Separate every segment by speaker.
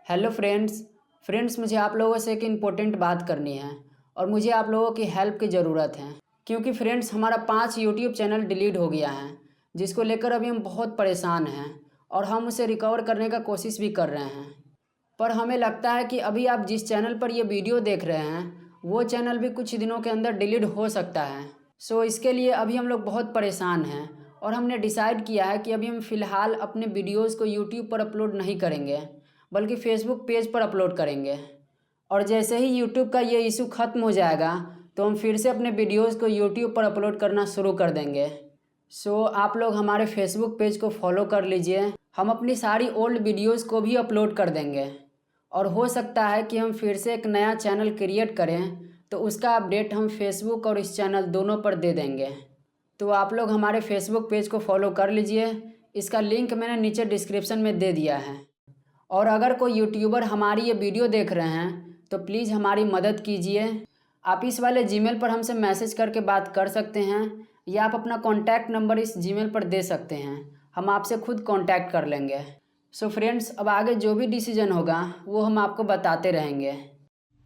Speaker 1: Hello friends मुझे आप लोगों से एक इम्पोर्टेंट बात करनी है और मुझे आप लोगों की हेल्प की ज़रूरत है। क्योंकि फ्रेंड्स हमारा 5 यूट्यूब चैनल डिलीट हो गया है, जिसको लेकर अभी हम बहुत परेशान हैं और हम उसे रिकवर करने का कोशिश भी कर रहे हैं। पर हमें लगता है कि अभी आप जिस चैनल पर ये वीडियो देख रहे हैं वो चैनल भी कुछ दिनों के अंदर डिलीट हो सकता है। सो इसके लिए अभी हम लोग बहुत परेशान हैं और हमने डिसाइड किया है कि अभी हम फ़िलहाल अपने वीडियोज़ को यूट्यूब पर अपलोड नहीं करेंगे, बल्कि फेसबुक पेज पर अपलोड करेंगे। और जैसे ही यूट्यूब का ये इशू ख़त्म हो जाएगा तो हम फिर से अपने वीडियोज़ को यूट्यूब पर अपलोड करना शुरू कर देंगे। सो आप लोग हमारे फेसबुक पेज को फॉलो कर लीजिए। हम अपनी सारी ओल्ड वीडियोज़ को भी अपलोड कर देंगे और हो सकता है कि हम फिर से एक नया चैनल क्रिएट करें तो उसका अपडेट हम फेसबुक और इस चैनल दोनों पर दे देंगे। तो आप लोग हमारे फेसबुक पेज को फॉलो कर लीजिए। इसका लिंक मैंने नीचे डिस्क्रिप्शन में दे दिया है। और अगर कोई यूट्यूबर हमारी ये वीडियो देख रहे हैं तो प्लीज़ हमारी मदद कीजिए। आप इस वाले जीमेल पर हमसे मैसेज करके बात कर सकते हैं या आप अपना कॉन्टैक्ट नंबर इस जीमेल पर दे सकते हैं, हम आपसे खुद कॉन्टैक्ट कर लेंगे। सो फ्रेंड्स, अब आगे जो भी डिसीजन होगा वो हम आपको बताते रहेंगे।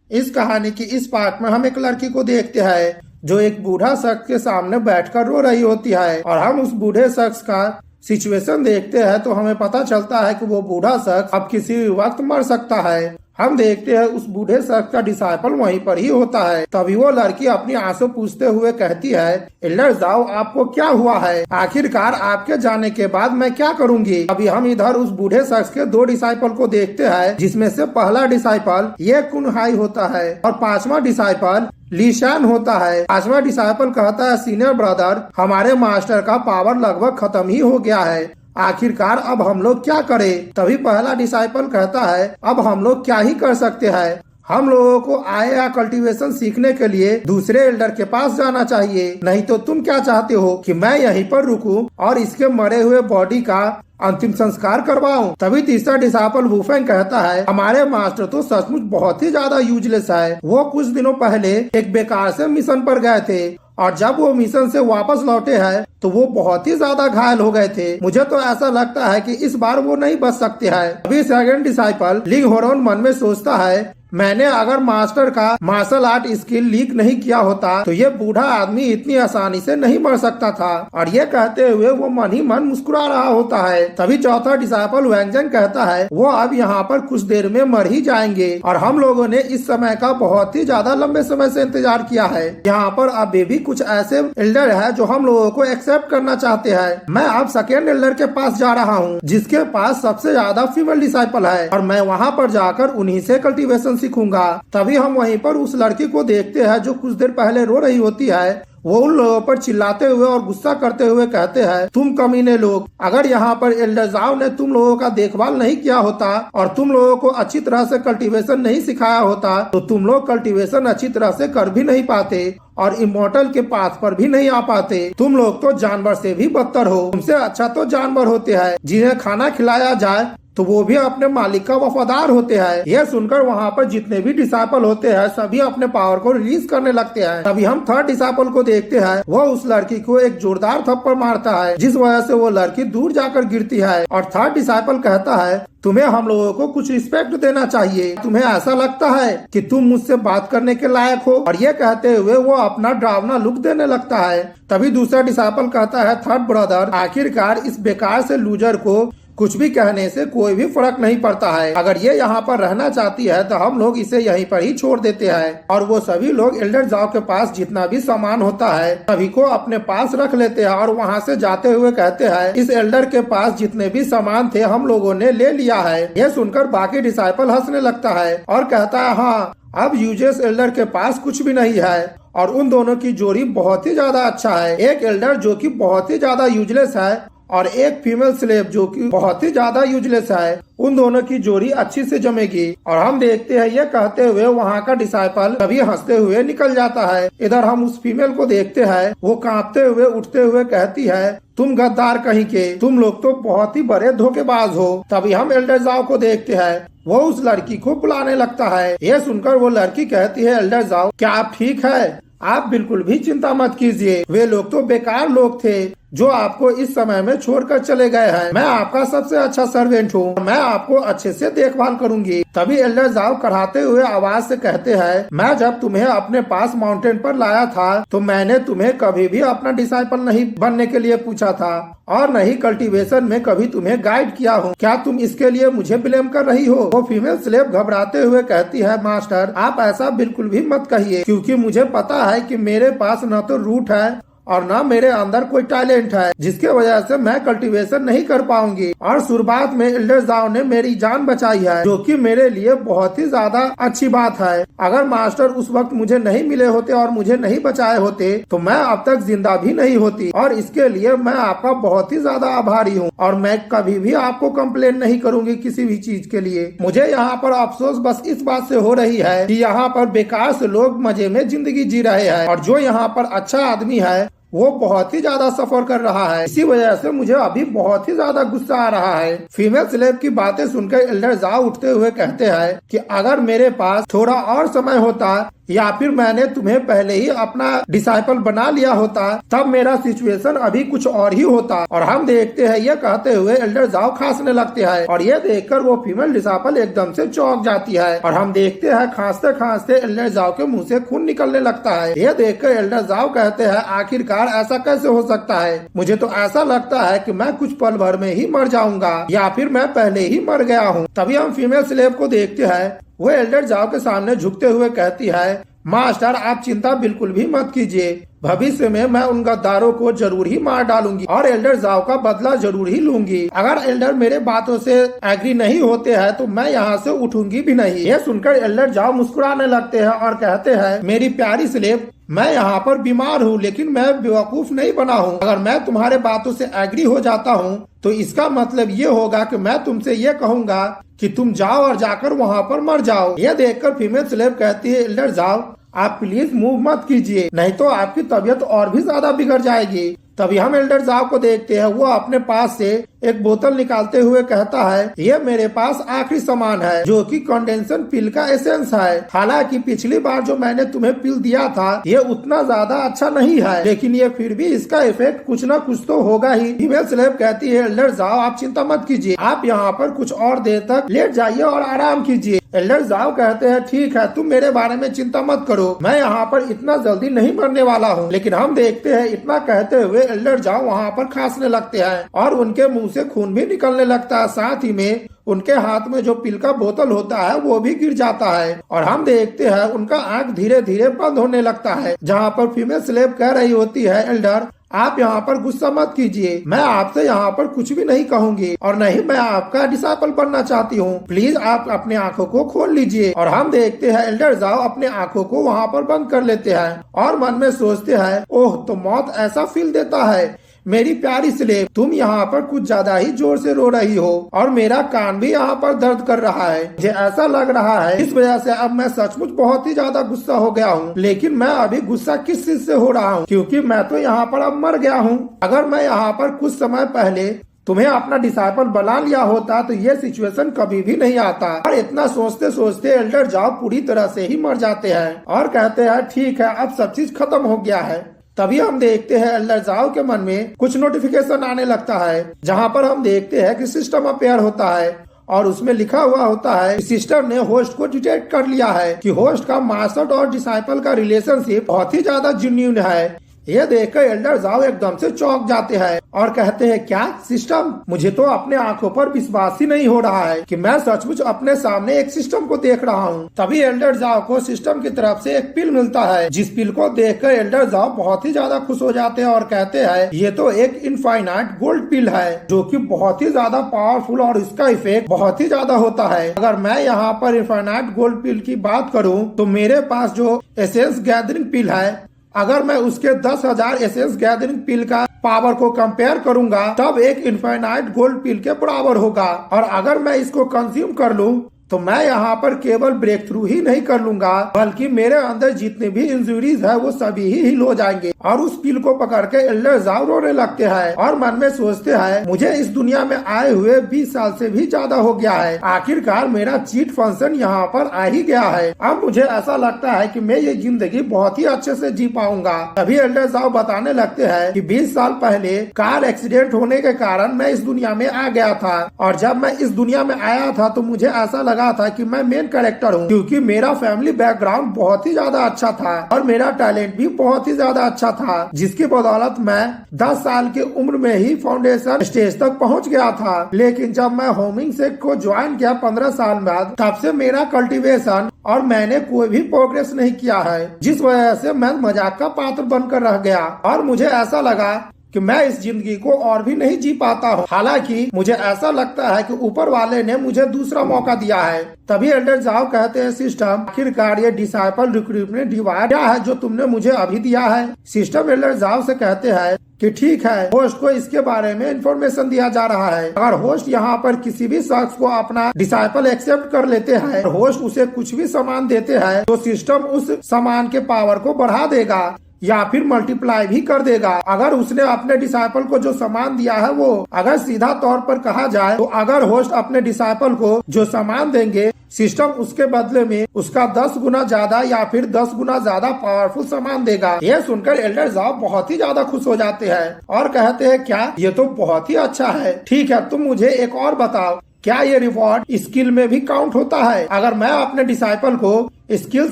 Speaker 2: इस कहानी की इस पार्ट में हम एक लड़की को देखते हैं जो एक बूढ़ा शख्स के सामने बैठकर रो रही होती है और हम उस बूढ़े शख्स का सिचुएशन देखते हैं तो हमें पता चलता है कि वो बूढ़ा शख्स अब किसी भी वक्त मर सकता है। हम देखते हैं उस बूढ़े शख्स का डिसाइपल वहीं पर ही होता है। तभी वो लड़की अपनी आंसू पूछते हुए कहती है, एल्डर जाओ आपको क्या हुआ है? आखिरकार आपके जाने के बाद मैं क्या करूंगी? अभी हम इधर उस बूढ़े शख्स के 2 डिसाइपल को देखते हैं, जिसमें से पहला डिसाइपल ये कुनहाई होता है और 5वां डिसाइपल लीशान होता है। 5वां डिसाइपल कहता है, सीनियर ब्रदर हमारे मास्टर का पावर लगभग खत्म ही हो गया है, आखिरकार अब हम लोग क्या करें? तभी पहला डिसाइपल कहता है, अब हम लोग क्या ही कर सकते हैं, हम लोगों को आय या कल्टीवेशन सीखने के लिए दूसरे एल्डर के पास जाना चाहिए। नहीं तो तुम क्या चाहते हो कि मैं यहीं पर रुकूं और इसके मरे हुए बॉडी का अंतिम संस्कार करवाऊं? तभी तीसरा डिसाइपल वुफेंग कहता है, हमारे मास्टर तो सचमुच बहुत ही ज्यादा यूजलेस है। वो कुछ दिनों पहले एक बेकार से मिशन पर गए थे और जब वो मिशन से वापस लौटे हैं तो वो बहुत ही ज्यादा घायल हो गए थे। मुझे तो ऐसा लगता है कि इस बार वो नहीं बच सकते हैं। अभी सेकंड डिसाइपल लिंग होरोन मन में सोचता है, मैंने अगर मास्टर का मार्शल आर्ट स्किल लीक नहीं किया होता तो ये बूढ़ा आदमी इतनी आसानी से नहीं मर सकता था। और ये कहते हुए वो मन ही मन मुस्कुरा रहा होता है। तभी चौथा डिसाइपल वैंगजंग कहता है, वो अब यहाँ पर कुछ देर में मर ही जाएंगे और हम लोगों ने इस समय का बहुत ही ज्यादा लंबे समय से इंतजार किया है। यहाँ पर अभी भी कुछ ऐसे एल्डर है जो हम लोगों को एक्सेप्ट करना चाहते हैं। मैं अब सेकेंड एल्डर के पास जा रहा हूँ, जिसके पास सबसे ज्यादा फीमेल डिसाइपल है, और मैं वहाँ पर जाकर उन्हीं से कल्टीवेशन सीखूंगा। तभी हम वहीं पर उस लड़की को देखते हैं जो कुछ देर पहले रो रही होती है। वो उन लोगों पर चिल्लाते हुए और गुस्सा करते हुए कहते हैं, तुम कमीने लोग, अगर यहाँ पर एल्डर जाओ ने तुम लोगों का देखभाल नहीं किया होता और तुम लोगों को अच्छी तरह से कल्टीवेशन नहीं सिखाया होता तो तुम लोग कल्टीवेशन अच्छी तरह से कर भी नहीं पाते और इमोर्टल के पाथ पर भी नहीं आ पाते। तुम लोग तो जानवर से भी बदतर हो। तुमसे अच्छा तो जानवर होते हैं जिन्हें खाना खिलाया जाए तो वो भी अपने मालिक का वफादार होते हैं। यह सुनकर वहाँ पर जितने भी डिसाइपल होते हैं सभी अपने पावर को रिलीज करने लगते हैं। तभी हम थर्ड डिसाइपल को देखते हैं, वो उस लड़की को एक जोरदार थप्पड़ मारता है जिस वजह से वो लड़की दूर जाकर गिरती है। और थर्ड डिसाइपल कहता है, तुम्हें हम लोगों को कुछ रिस्पेक्ट देना चाहिए, तुम्हें ऐसा लगता है कि तुम मुझसे बात करने के लायक हो? और ये कहते हुए वो अपना डरावना लुक देने लगता है। तभी दूसरा डिसाइपल कहता है, थर्ड ब्रदर आखिरकार इस बेकार से लूजर को कुछ भी कहने से कोई भी फर्क नहीं पड़ता है। अगर ये यहाँ पर रहना चाहती है तो हम लोग इसे यहीं पर ही छोड़ देते हैं। और वो सभी लोग एल्डर जाओ के पास जितना भी सामान होता है सभी को अपने पास रख लेते हैं और वहाँ से जाते हुए कहते हैं, इस एल्डर के पास जितने भी सामान थे हम लोगों ने ले लिया है। यह सुनकर बाकी डिसाइपल हंसने लगता है और कहता है, हाँ अब यूजेस एल्डर के पास कुछ भी नहीं है और उन दोनों की जोड़ी बहुत ही ज्यादा अच्छा है। एक एल्डर जो कि बहुत ही ज्यादा यूजलेस है और एक फीमेल स्लेव जो कि बहुत ही ज्यादा यूजलेस है, उन दोनों की जोड़ी अच्छी से जमेगी। और हम देखते हैं ये कहते हुए वहाँ का डिसाइपल कभी हंसते हुए निकल जाता है। इधर हम उस फीमेल को देखते हैं, वो कांपते हुए उठते हुए कहती है, तुम गद्दार कहीं के, तुम लोग तो बहुत ही बड़े धोखेबाज हो। तभी हम एल्डर जाओ को देखते हैं, वो उस लड़की को बुलाने लगता है। ये सुनकर वो लड़की कहती है, एल्डर जाओ क्या आप ठीक है? आप बिल्कुल भी चिंता मत कीजिए, वे लोग तो बेकार लोग थे जो आपको इस समय में छोड़कर चले गए हैं। मैं आपका सबसे अच्छा सर्वेंट हूँ, मैं आपको अच्छे से देखभाल करूंगी। तभी एल्डर जाओ कराहते हुए आवाज से कहते हैं, मैं जब तुम्हें अपने पास माउंटेन पर लाया था तो मैंने तुम्हें कभी भी अपना डिसाइपल नहीं बनने के लिए पूछा था और नहीं कल्टीवेशन में कभी तुम्हें गाइड किया हूँ। क्या तुम इसके लिए मुझे ब्लेम कर रही हो? वो फीमेल स्लेव घबराते हुए कहती है, मास्टर आप ऐसा बिल्कुल भी मत कहिए, क्योंकि मुझे पता है कि मेरे पास न तो रूट है और ना मेरे अंदर कोई टैलेंट है, जिसके वजह से मैं कल्टीवेशन नहीं कर पाऊंगी। और शुरुआत में एल्डर जाओ ने मेरी जान बचाई है, जो कि मेरे लिए बहुत ही ज्यादा अच्छी बात है। अगर मास्टर उस वक्त मुझे नहीं मिले होते और मुझे नहीं बचाए होते तो मैं अब तक जिंदा भी नहीं होती, और इसके लिए मैं आपका बहुत ही ज्यादा आभारी हूँ। और मैं कभी भी आपको कंप्लेन नहीं करूंगी किसी भी चीज के लिए। मुझे यहाँ पर अफसोस बस इस बात से हो रही है कि यहाँ पर बेकार से लोग मजे में जिंदगी जी रहे हैं और जो यहाँ पर अच्छा आदमी है वो बहुत ही ज्यादा सफर कर रहा है। इसी वजह से मुझे अभी बहुत ही ज्यादा गुस्सा आ रहा है। फीमेल स्लेव की बातें सुनकर एल्डर जाओ उठते हुए कहते हैं कि अगर मेरे पास थोड़ा और समय होता या फिर मैंने तुम्हें पहले ही अपना डिसाइपल बना लिया होता तब मेरा सिचुएशन अभी कुछ और ही होता। और हम देखते हैं ये कहते हुए एल्डर जाओ खांसने लगते हैं और ये देखकर वो फीमेल डिसाइपल एकदम से चौंक जाती है और हम देखते हैं खांसते खांसते एल्डर जाओ के मुंह से खून निकलने लगता है। ये देखकर एल्डर जाओ कहते हैं, आखिरकार ऐसा कैसे हो सकता है? मुझे तो ऐसा लगता है कि मैं कुछ पल भर में ही मर जाऊंगा या फिर मैं पहले ही मर गया हूँ। तभी हम फीमेल स्लेव को देखते हैं, वो एल्डर जाओ के सामने झुकते हुए कहती है, मास्टर आप चिंता बिल्कुल भी मत कीजिए, भविष्य में मैं उन गद्दारों को जरूर ही मार डालूंगी और एल्डर जाओ का बदला जरूर ही लूंगी। अगर एल्डर मेरे बातों से एग्री नहीं होते हैं तो मैं यहाँ से उठूंगी भी नहीं। ये सुनकर एल्डर जाओ मुस्कुराने लगते हैं और कहते हैं, मेरी प्यारी स्लेव, मैं यहाँ पर बीमार हूँ लेकिन मैं बेवकूफ नहीं बना हूँ। अगर मैं तुम्हारे बातों से एग्री हो जाता हूँ तो इसका मतलब ये होगा कि मैं तुमसे ये कहूँगा कि तुम जाओ और जाकर वहाँ पर मर जाओ। ये देखकर फीमेल स्लेव कहती है, एल्डर जाओ आप प्लीज मूव मत कीजिए, नहीं तो आपकी तबीयत और भी ज्यादा बिगड़ जाएगी। तभी हम एल्डर जाओ को देखते हैं, वो अपने पास से एक बोतल निकालते हुए कहता है, ये मेरे पास आखिरी सामान है जो कि कंडेंसन पिल का एसेंस है। हालांकि पिछली बार जो मैंने तुम्हें पिल दिया था ये उतना ज्यादा अच्छा नहीं है, लेकिन ये फिर भी इसका इफेक्ट कुछ न कुछ तो होगा ही। फीमेल स्लेव कहती है, एल्डर जाओ आप चिंता मत कीजिए, आप यहाँ पर कुछ और देर तक लेट जाइए और आराम कीजिए। एल्डर जाओ कहते हैं, ठीक है तुम मेरे बारे में चिंता मत करो, मैं यहाँ पर इतना जल्दी नहीं मरने वाला हूँ। लेकिन हम देखते हैं इतना कहते हुए एल्डर जाओ वहाँ पर खांसने लगते हैं और उनके मुंह से खून भी निकलने लगता है। साथ ही में उनके हाथ में जो पिल का बोतल होता है वो भी गिर जाता है और हम देखते हैं उनका आंख धीरे धीरे बंद होने लगता है। जहाँ पर फीमेल स्लेव कह रही होती है, एल्डर आप यहाँ पर गुस्सा मत कीजिए, मैं आपसे यहाँ पर कुछ भी नहीं कहूंगी और नहीं मैं आपका डिसाइपल बनना चाहती हूँ, प्लीज आप अपने आंखों को खोल लीजिए। और हम देखते हैं एल्डर जाओ अपने आंखों को वहाँ पर बंद कर लेते हैं और मन में सोचते हैं, ओह तो मौत ऐसा फील देता है। मेरी प्यारी स्लेव, तुम यहाँ पर कुछ ज्यादा ही जोर से रो रही हो और मेरा कान भी यहाँ पर दर्द कर रहा है। मुझे ऐसा लग रहा है इस वजह से अब मैं सचमुच बहुत ही ज्यादा गुस्सा हो गया हूँ। लेकिन मैं अभी गुस्सा किस चीज से हो रहा हूँ, क्योंकि मैं तो यहाँ पर अब मर गया हूँ। अगर मैं यहाँ पर कुछ समय पहले तुम्हें अपना डिसाइपल बना लिया होता तो ये सिचुएशन कभी भी नहीं आता। और इतना सोचते सोचते एल्डर जाओ पूरी तरह से ही मर जाते हैं और कहते हैं, ठीक है अब सब चीज खत्म हो गया है। तभी हम देखते हैं एल्डर जाओ के मन में कुछ नोटिफिकेशन आने लगता है, जहां पर हम देखते हैं कि सिस्टम अपेयर होता है और उसमें लिखा हुआ होता है कि सिस्टम ने होस्ट को डिटेक्ट कर लिया है कि होस्ट का मास्टर और डिसाइपल का रिलेशनशिप बहुत ही ज्यादा जेन्युइन है। ये देखकर एल्डर जाओ एकदम से चौंक जाते हैं और कहते हैं, क्या सिस्टम? मुझे तो अपने आंखों पर विश्वास ही नहीं हो रहा है कि मैं सचमुच अपने सामने एक सिस्टम को देख रहा हूँ। तभी एल्डर जाओ को सिस्टम की तरफ से एक पिल मिलता है, जिस पिल को देखकर एल्डर जाओ बहुत ही ज्यादा खुश हो जाते हैं और कहते हैं, ये तो एक इनफाइनाइट गोल्ड पिल है जो कि बहुत ही ज्यादा पावरफुल और इसका इफेक्ट बहुत ही ज्यादा होता है। अगर मैं यहाँ पर इनफाइनाइट गोल्ड पिल की बात करूँ तो मेरे पास जो एसेंस गैदरिंग पिल है, अगर मैं उसके 10,000 एसेंस गैदरिंग पिल का पावर को कंपेयर करूंगा तब एक इनफाइनाइट गोल्ड पिल के बराबर होगा। और अगर मैं इसको कंज्यूम कर लूं तो मैं यहाँ पर केवल ब्रेक थ्रू ही नहीं कर लूंगा, बल्कि मेरे अंदर जितने भी इंजुरीज है वो सभी ही हील हो जाएंगे। और उस पिल को पकड़ के एल्डर जाओ रोने लगते हैं और मन में सोचते हैं, मुझे इस दुनिया में आए हुए 20 साल से भी ज्यादा हो गया है, आखिरकार मेरा चीट फंक्शन यहाँ पर आ ही गया है। अब मुझे ऐसा लगता है कि मैं ये जिंदगी बहुत ही अच्छे से जी पाऊंगा। तभी एल्डर जाओ बताने लगते हैं कि 20 साल पहले कार एक्सीडेंट होने के कारण मैं इस दुनिया में आ गया था, और जब मैं इस दुनिया में आया था तो मुझे ऐसा लगा था कि मैं मेन कैरेक्टर हूँ, क्योंकि मेरा फैमिली बैकग्राउंड बहुत ही ज्यादा अच्छा था और मेरा टैलेंट भी बहुत ही ज्यादा अच्छा था, जिसकी बदौलत मैं 10 साल की उम्र में ही फाउंडेशन स्टेज तक पहुँच गया था। लेकिन जब मैं होमिंग सेक्ट को ज्वाइन किया 15 साल बाद, तब से मेरा कल्टीवेशन और मैंने कोई भी प्रोग्रेस नहीं किया है, जिस वजह से मैं मजाक का पात्र बनकर रह गया और मुझे ऐसा लगा कि मैं इस जिंदगी को और भी नहीं जी पाता हूँ। हालांकि मुझे ऐसा लगता है कि ऊपर वाले ने मुझे दूसरा मौका दिया है। तभी एल्डर जाओ कहते हैं, सिस्टम आखिरकार ये डिसाइपल रिक्रूटमेंट डिवाइड क्या है जो तुमने मुझे अभी दिया है। सिस्टम एल्डर जाओ से कहते हैं कि ठीक है, होस्ट को इसके बारे में इंफॉर्मेशन दिया जा रहा है। अगर होस्ट यहाँ पर किसी भी शख्स को अपना डिसाइपल एक्सेप्ट कर लेते हैं और होस्ट उसे कुछ भी सामान देते हैं, तो सिस्टम उस सामान के पावर को बढ़ा देगा या फिर मल्टीप्लाई भी कर देगा। अगर उसने अपने डिसाइपल को जो सामान दिया है वो अगर सीधा तौर पर कहा जाए तो अगर होस्ट अपने डिसाइपल को जो सामान देंगे, सिस्टम उसके बदले में उसका 10 गुना ज्यादा या फिर 10 गुना ज्यादा पावरफुल सामान देगा। यह सुनकर एल्डर जाओ बहुत ही ज्यादा खुश हो जाते हैं और कहते हैं, क्या ये तो बहुत ही अच्छा है। ठीक है, तुम मुझे एक और बताओ, क्या ये रिवॉर्ड स्किल में भी काउंट होता है? अगर मैं अपने डिसाइपल को स्किल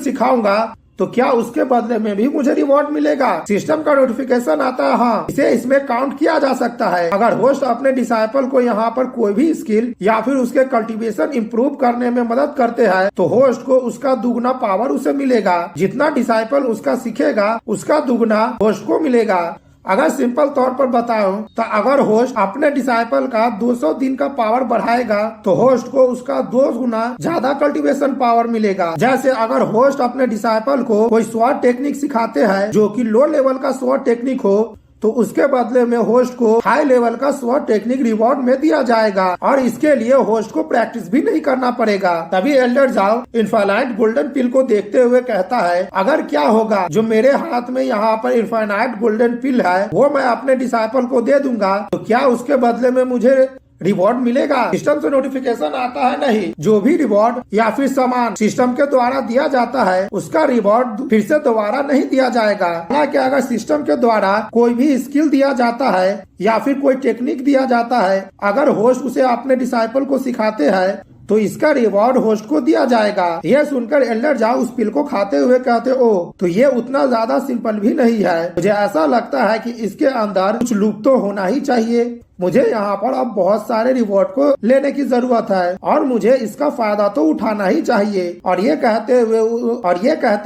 Speaker 2: सिखाऊंगा तो क्या उसके बदले में भी मुझे रिवॉर्ड मिलेगा? सिस्टम का नोटिफिकेशन आता है, हाँ, इसे इसमें काउंट किया जा सकता है। अगर होस्ट अपने डिसाइपल को यहाँ पर कोई भी स्किल या फिर उसके कल्टीवेशन इम्प्रूव करने में मदद करते हैं तो होस्ट को उसका दुगना पावर उसे मिलेगा। जितना डिसाइपल उसका सीखेगा उसका दुगना होस्ट को मिलेगा। अगर सिंपल तौर पर बताऊं तो अगर होस्ट अपने डिसाइपल का 200 दिन का पावर बढ़ाएगा तो होस्ट को उसका 2 गुना ज्यादा कल्टीवेशन पावर मिलेगा। जैसे अगर होस्ट अपने डिसाइपल को कोई स्वॉट टेक्निक सिखाते हैं जो कि लो लेवल का स्वॉट टेक्निक हो, तो उसके बदले में होस्ट को हाई लेवल का स्वॉट टेक्निक रिवॉर्ड में दिया जाएगा और इसके लिए होस्ट को प्रैक्टिस भी नहीं करना पड़ेगा। तभी एल्डर जाओ इनफाइनाइट गोल्डन पिल को देखते हुए कहता है, अगर क्या होगा जो मेरे हाथ में यहाँ पर इनफाइनाइट गोल्डन पिल है वो मैं अपने डिसाइपल को दे दूंगा, तो क्या उसके बदले में मुझे रिवॉर्ड मिलेगा? सिस्टम से नोटिफिकेशन आता है, नहीं, जो भी रिवॉर्ड या फिर सामान सिस्टम के द्वारा दिया जाता है उसका रिवॉर्ड फिर से दोबारा नहीं दिया जाएगा। हालांकि अगर सिस्टम के द्वारा कोई भी स्किल दिया जाता है या फिर कोई टेक्निक दिया जाता है, अगर होस्ट उसे अपने डिसाइपल को सिखाते हैं तो इसका रिवॉर्ड होस्ट को दिया जाएगा। यह सुनकर एल्डर जाओ उस पिल को खाते हुए कहते, ओ तो ये उतना ज्यादा सिंपल भी नहीं है। मुझे ऐसा लगता है कि इसके अंदर कुछ लूप तो होना ही चाहिए। मुझे यहाँ पर अब बहुत सारे रिवॉर्ड को लेने की जरूरत है और मुझे इसका फायदा तो उठाना ही चाहिए। और ये कहते